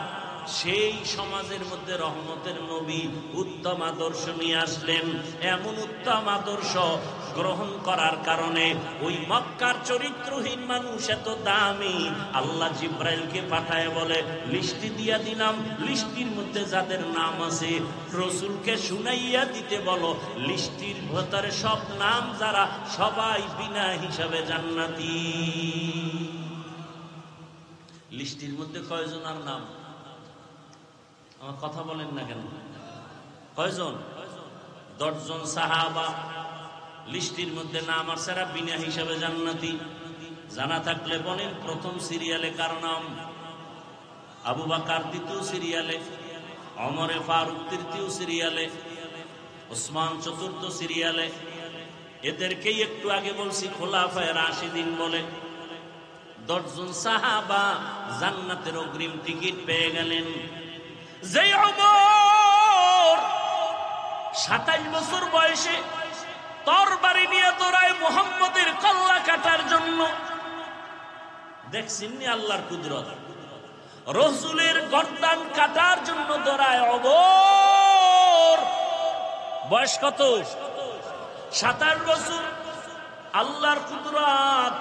সেই সমাজের মধ্যে রহমতের নবী উত্তম আদর্শ নিয়ে আসলেন। এমন উত্তম আদর্শ গ্রহণ করার কারণে ওই মক্কার চরিত্রহীন মানুষ এত দামি, আল্লাহ জিব্রাইলকে পাঠায় বলে, লিস্টি দিয়া দিলাম, লিস্টির মধ্যে যাদের নাম আছে রসুলকে শুনাইয়া দিতে বলো, লিস্টির ভেতরে সব নাম যারা, সবাই বিনা হিসাবে জান্নাতি। লিস্টির মধ্যে কয়জনের নাম? আমার কথা বলেন না কেন? কয়জন? 10 জন সাহাবা লিস্টির মধ্যে নাম আছে, বিনা হিসাবে জান্নাতি। জানা থাকলে বলেন প্রথম সিরিয়ালে কার নাম? আবু বকর দ্বিতীয় সিরিয়ালে, ওমরে ফারুক তৃতীয় সিরিয়ালে, ওসমান চতুর্থ সিরিয়ালে। এদেরকেই একটু আগে বলছি খোলাফায়ে রাশিদিন বলে। 10 জন সাহাবা জান্নাতের অগ্রিম টিকিট পেয়ে গেলেন। যে ওমর 27 বছর বয়সে তরবারি নিয়ে দৌড়ায় মুহাম্মদের কল্লা কাটার জন্য। দেখছেন নি আল্লাহর কুদরত? রাসূলের গর্দান কাটার জন্য দৌড়ায় ওমর। বয়স কত? 27 বছর। আল্লাহর কুদরত,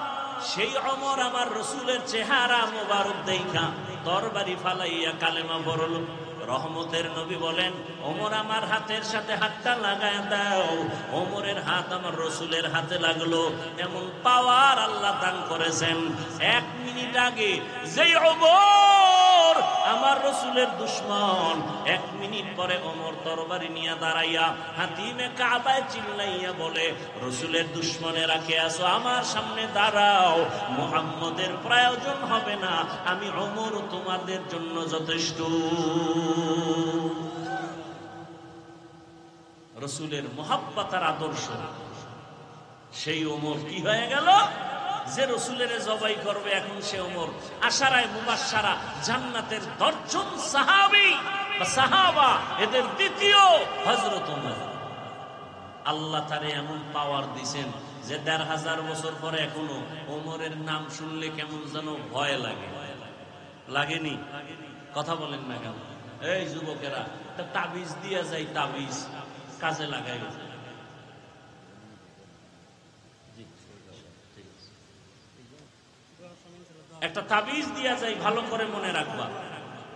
সেই ওমর আমার রাসূলের চেহারা মোবারক দেখা তরবারি ফালাইয়া কালেমা পড়ল। রহমতের নবী বলেন, ওমর আমার হাতের সাথে হাতটা লাগায় দাও। ওমরের হাত আমার রাসূলের হাতে লাগলো। এমন পাওয়ার আল্লাহ দান করেছেন। 1 মিনিট আগে যেই ওমর আমার রাসূলের দুশমন, 1 মিনিট পরে ওমর তরবারি নিয়ে দাঁড়াইয়া হাতিমে কাবায় চিল্লাইয়া বলে, রাসূলের দুশমনেরা কে আছো? আমার সামনে দাঁড়াও, মুহাম্মদের প্রয়োজন হবে না, আমি ওমর তোমাদের জন্য যথেষ্ট। রাসূলের মুহাব্বত আর আদর্শ। সেই ওমর কি হয়ে গেল? যে রাসূলের জবাই করবে এখন সে ওমর আশারায়ে মুবাশশারা জান্নাতের 10 জন সাহাবী বা সাহাবা, এদের দ্বিতীয় হযরত ওমর। আল্লাহ তারে এমন পাওয়ার দিবেন যে 1500 বছর পরে এখনো ওমরের নাম শুনলে কেমন যেন ভয় লাগে। লাগেনি? কথা বলেন না কেন? এই যুবকেরা, তাবিজ দিয়া যায়, তাবিজ কাজে লাগাই। একটা তাবিজ দিয়া যায়, ভালো করে মনে রাখবা।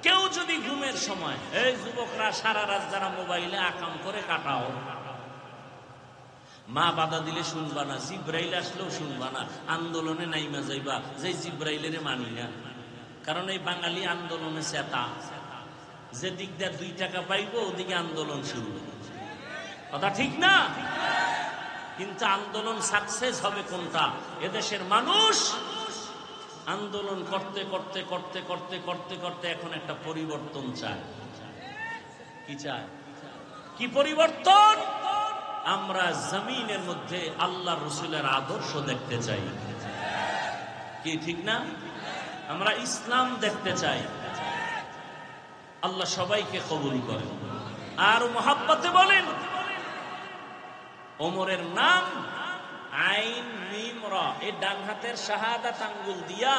কেউ যদি ঘুমের সময়, এই যুবকরা সারা রাত যারা মোবাইলে আকাম করে কাটাও, মা বাধা দিলে শুনবা না, জিব্রাইল আসলেও শুনবা না, আন্দোলনে নাইমা যাইবা যে জিব্রাইলের মানি না। কারণ এই বাঙালি আন্দোলনে চেতা, যে দিক দিয়ে 2 টাকা পাইবো ওদিকে আন্দোলন শুরু। কথা ঠিক না? কিন্তু আন্দোলন সাকসেস হবে কোনটা? এদেশের মানুষ আন্দোলন করতে করতে করতে করতে করতে করতে এখন একটা পরিবর্তন চায়। কি চায়? কি পরিবর্তন? আমরা জমিনের মধ্যে আল্লাহ রাসূলের আদর্শ দেখতে চাই। কি ঠিক না? আমরা ইসলাম দেখতে চাই। আল্লাহ সবাইকে কবুল করে। আর মুহাব্বতে বলেন, ওমরের নাম আইন মিম রা, এই ডান হাতের শাহাদাত আঙ্গুল দিয়া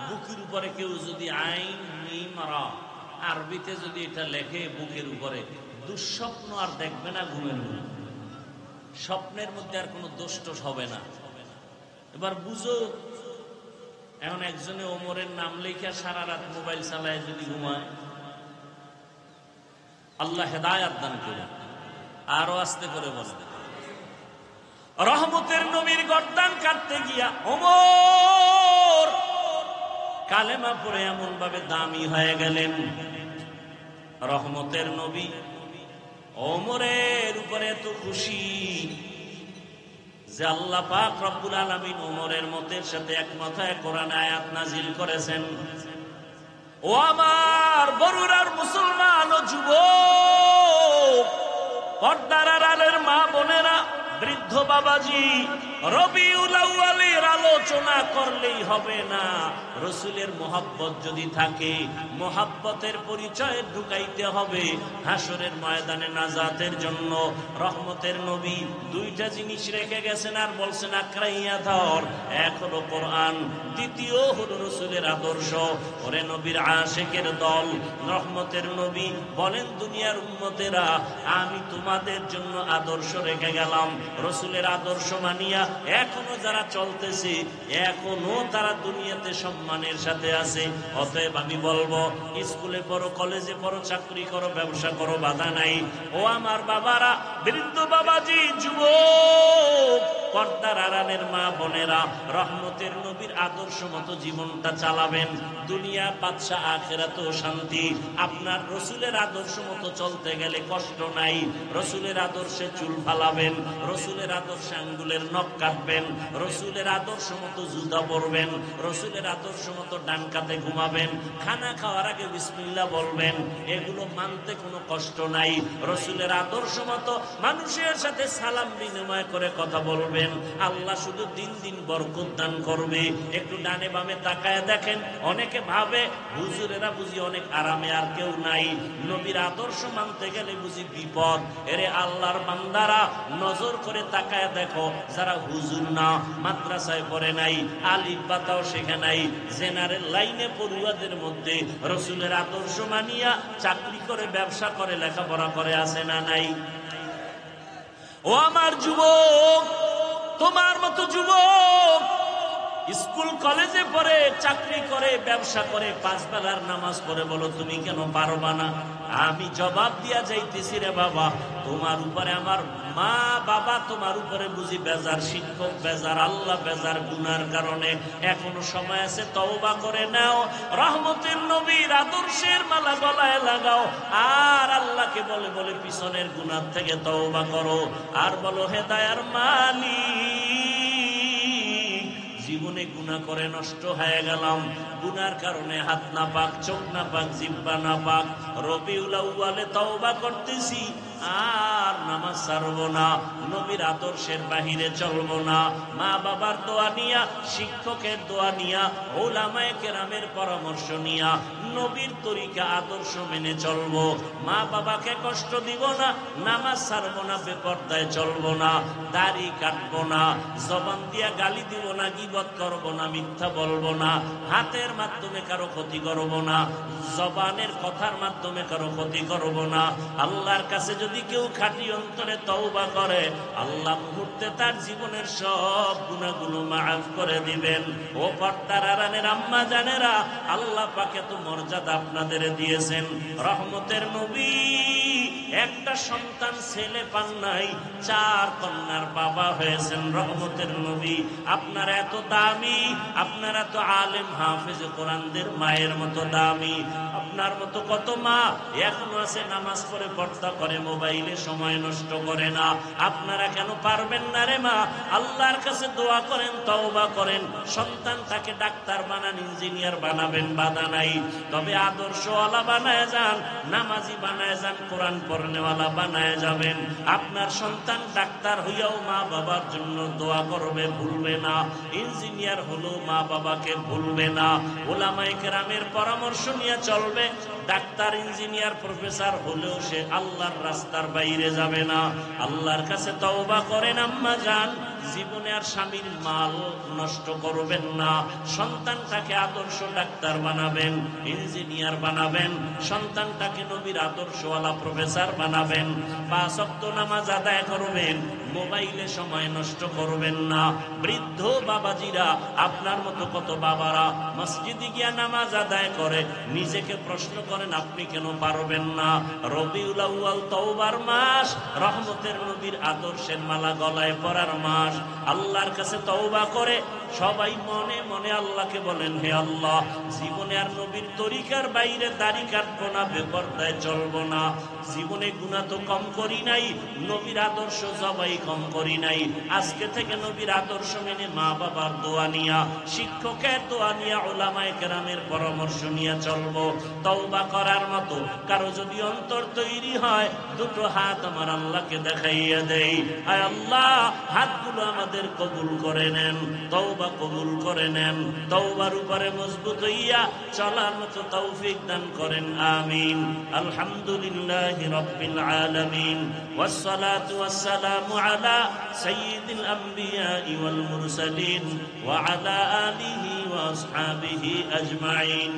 বুকের উপরে কেউ যদি আইন মিম রা আরবিতে যদি এটা লেখে বুকের উপরে, দুঃস্বপ্ন আর দেখবে না ঘুমের মধ্যে। স্বপ্নের মধ্যে আর কোনো দোষ টোষ হবে না। এবার বুঝো, এখন একজনে ওমরের নাম লেখা সারা রাত মোবাইল চালায় যদি ঘুমায়, আল্লাহ হেদায়েত দান করে। আরো আস্তে করে বলে, রহমতের নবীর গর্দান কাটতে গিয়া ওমর কালেমা পড়ে এমন ভাবে দামি হয়ে গেলেন। রহমতের নবী ওমরের উপরে এত খুশি যে আল্লাহ পাক রব্বুল আলামিন ওমরের মতের সাথে একমত হয়ে কোরআন আয়াত নাজিল করেছেন। ও আমার বরুরার মুসলমান ও যুবক, পর্দার আড়ালের মা বোনেরা, বৃদ্ধ বাবাজি, রবিউল আউয়ালের আলোচনা করলেই হবে না। রাসূলের মুহাব্বত যদি থাকে, মুহাব্বতের পরিচয় ঢুকাইতে হবে হাসরের ময়দানে নাজাতের জন্য। রহমতের নবী 2টা জিনিস রেখে গেছেন আর বলছেন আঁকড়াইয়া ধর। এক হলো কোরআন, দ্বিতীয় হলো রাসূলের আদর্শ। ওরে নবীর আশিকের দল, রহমতের নবী বলেন, দুনিয়ার উম্মতেরা, আমি তোমাদের জন্য আদর্শ রেখে গেলাম। রাসূলের আদর্শ মানিয়া এখনো যারা চলতেছে, এখনো তারা দুনিয়াতে সম্মানের সাথে আছে। অতএব আমি বলবো, স্কুলে পড়ো, কলেজে পড়ো, চাকরি করো, ব্যবসা করো, বাধা নাই। ও আমার বাবারা, বৃদ্ধ বাবাজি, যুবক, পর্দার আড়ালের মা বোনেরা, রহমতের নবীর আদর্শ মতো জীবনটা চালাবেন। দুনিয়া বাদশা, আখিরাতেও শান্তি। আপনার রসুলের আদর্শ মতো চলতে গেলে কষ্ট নাই। রসুলের আদর্শে চুল ফালাবেন, রসুলের আদর্শে আঙ্গুলের নখ কাটবেন, রসুলের আদর্শ মতো জুতা পরবেন, রসুলের আদর্শ মতো ডান কাতে ঘুমাবেন, খানা খাওয়ার আগে বিসমিল্লাহ বলবেন। এগুলো মানতে কোনো কষ্ট নাই। রসুলের আদর্শ মতো মানুষের সাথে সালাম বিনিময় করে কথা বলবেন। আল্লাহ শুধু দিন দিন বরকত দান করবে। একটু ডানে বামে তাকায় দেখেন, অনেকে ভাবে হুজুরেরা বুঝি অনেক আরামে, আর কেউ নাই। নবীর আদর্শ মানতে গেলে বুঝি বিপদ। এরে আল্লাহর বান্দারা, নজর করে তাকায় দেখো, যারা হুজুর না, মাদ্রাসায় পড়ে নাই, আলিফ বাতাও শেখে নাই, জেনারেল লাইনে পড়ুয়াদের মধ্যে রসুলের আদর্শ মানিয়া চাকরি করে, ব্যবসা করে, লেখাপড়া করে আছে না নাই? ও আমার যুবক, তোমার মতো যুবক স্কুল কলেজে পড়ে, চাকরি করে, ব্যবসা করে, 5 বেলার নামাজ পড়ে, বলো তুমি কেন পারবা না? আমি জবাব দিয়া যাইতেছি, রে বাবা, তোমার উপরে আমার মা বাবা, তোমার উপরে বুঝি বেজার, শিক্ষক বেজার, আল্লাহ বেজার গুনার কারণে। এখনো সময় আছে, তওবা করে নাও, রহমতের নবীর আদর্শের মালা গলায় লাগাও, আর আল্লাহকে বলে বলে পিছনের গুনার থেকে তওবা করো, আর বলো, হে দয়ার মালিক, জীবনে গুনাহ করে নষ্ট হয়ে গেলাম, গুনার কারণে হাত না পাক, চোখ না পাক, জিহ্বা না পাক, রবিউল আউয়ালে তওবা করতেছি, আর নামাজ ছাড়বো না, নবীর আদর্শের বাহিরে চলবো না, মা বাবার দোয়া নিয়া, শিক্ষকের দোয়া নিয়া, উলামায়ে কেরামের পরামর্শ নিয়া নবীর তরিকা আদর্শ মেনে চলবো, মা বাবাকে কষ্ট দিব না, নামাজ ছাড়বো না, বেপরদায় চলবো না, দাড়ি কাটবো না, জবান দিয়া গালি দিব না, গীবত করবো না, মিথ্যা বলবো না, হাতের মাধ্যমে কারো ক্ষতি করবো না, জবানের কথার মাধ্যমে কারো ক্ষতি করবো না। আল্লাহর কাছে যদি কেউ খাঁটি অন্তরে তওবা করে, আল্লাহ মুহূর্তে তার জীবনের সব গুনাহগুলো মাফ করে দিবেন। ও পর্দার আড়ালের আম্মা জানেরা, আল্লাহ পাক এত মর্যাদা আপনাদের দিয়েছেন। রহমতের নবী একটা সন্তান ছেলে পান নাই, 4 কন্যার বাবা হয়েছেন। রহমতের নবী আপনার এত দামি, আপনার এত আলেম হাফেজ কোরআনদের মায়ের মতো দামি। আপনার মতো কত মা এখনো আছে, নামাজ পড়ে, পর্দা করে, মোবাইলে সময় নষ্ট করে না। আপনারা কেন পারবেন না রে মা? আল্লাহর কাছে দোয়া করেন, তওবা করেন, সন্তান তাকে ডাক্তার বানান, ইঞ্জিনিয়ার বানাবেন, বাধা নাই। তবে আদর্শওয়ালা বানায় যান, নামাজি বানায় যান, কোরআন পড়নেওয়ালা বানায় যাবেন। আপনার সন্তান ডাক্তার হইয়াও মা বাবার জন্য দোয়া করবে, ভুলবে না। ইঞ্জিনিয়ার হলেও মা বাবাকে ভুলবে না। উলামায়ে কেরামের পরামর্শ নিয়ে চলবে। ডাক্তার, ইঞ্জিনিয়ার, প্রফেসর হলেও সে আল্লাহর রাস্তার বাইরে যাবে না। আল্লাহর কাছে তওবা করেন আম্মা জান, জীবনে আর স্বামীর মাল নষ্ট করবেন না। সন্তানটাকে আদর্শ ডাক্তার বানাবেন, ইঞ্জিনিয়ার বানাবেন, সন্তানটাকে নবীর আদর্শওয়ালা প্রফেসর বানাবেন। 5 ওয়াক্ত নামাজ আদায় করবেন, মোবাইলে সময় নষ্ট করবেন না। বৃদ্ধ বাবাজিরা, আপনার মতো কত বাবারা মসজিদে গিয়া নামাজ আদায় করে, নিজেকে প্রশ্ন করেন আপনি কেন পারবেন না? রবিউল আউয়াল তওবার মাস, রহমতের নবীর আদর্শের মালা গলায় পরার মাস। আল্লাহর কাছে তওবা করে সবাই মনে মনে আল্লাহকে বলেন, হে আল্লাহ, জীবনে আর নবীর তরিকার বাইরে দাড়ি কাটবো না, বেপরদায় চলবো না। জীবনে গুনাহ তো কম করি নাই, নবীর আদর্শ সবাই কম করি নাই। আজকে থেকে নবীর আদর্শ মেনে, মা বাবার দোয়া নিয়া, শিক্ষকের দোয়া নিয়া, উলামায়ে কেরামের পরামর্শ নিয়ে চলবো। তওবা করার মতো কারো যদি অন্তর তৈরি হয়, 2 হাত আমার আল্লাহকে দেখাইয়া দেই, আয় আল্লাহ, হাতগুলো আমাদের কবুল করে নেন, তওবা কবুল করে নেন, তওবার উপরে মজবুত হইয়া চলার মতো তৌফিক দান করেন, আমিন। আলহামদুলিল্লাহি রাব্বিল আলামিন, ওয়াসসালাতু ওয়াসসালামু আলা সাইয়্যিদিল আমবিয়াই ওয়াল মুরসালিন ওয়া আলা আলিহি ওয়া আসহাবিহি আজমাইন।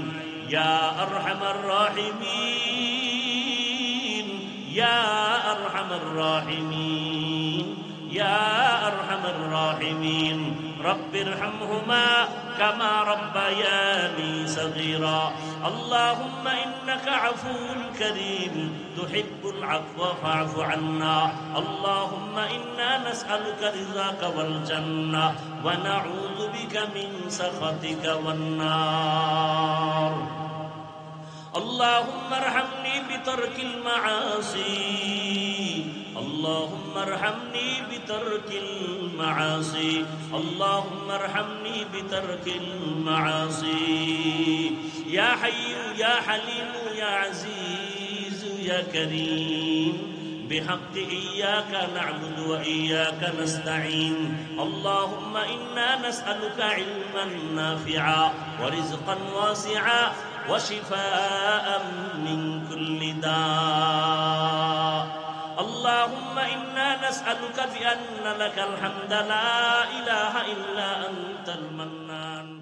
ইয়া আরহামার রাহিমিন, ইয়া আরহামার রাহিমিন, ইয়া আরহামার রাহিমিন। রব্বিরহামহুমা কামা রাব্বায়ানি صغيرا اللهم إنك عفو كريم تحب العفو فاعف عنا اللهم إنا نسألك رضاك والجنة ونعوذ بك من سخطك والنار اللهم ارحمني بترك المعاصي اللهم ارحمني بترك المعاصي اللهم ارحمني بترك المعاصي يا حي يا حليم يا عزيز يا كريم بحق إياك نعبد وإياك نستعين اللهم إنا نسألك علما نافعا ورزقا واسعا وشفاء من كل داء اللهم إنا نسألك بأن لك الحمد لا إله إلا أنت المنان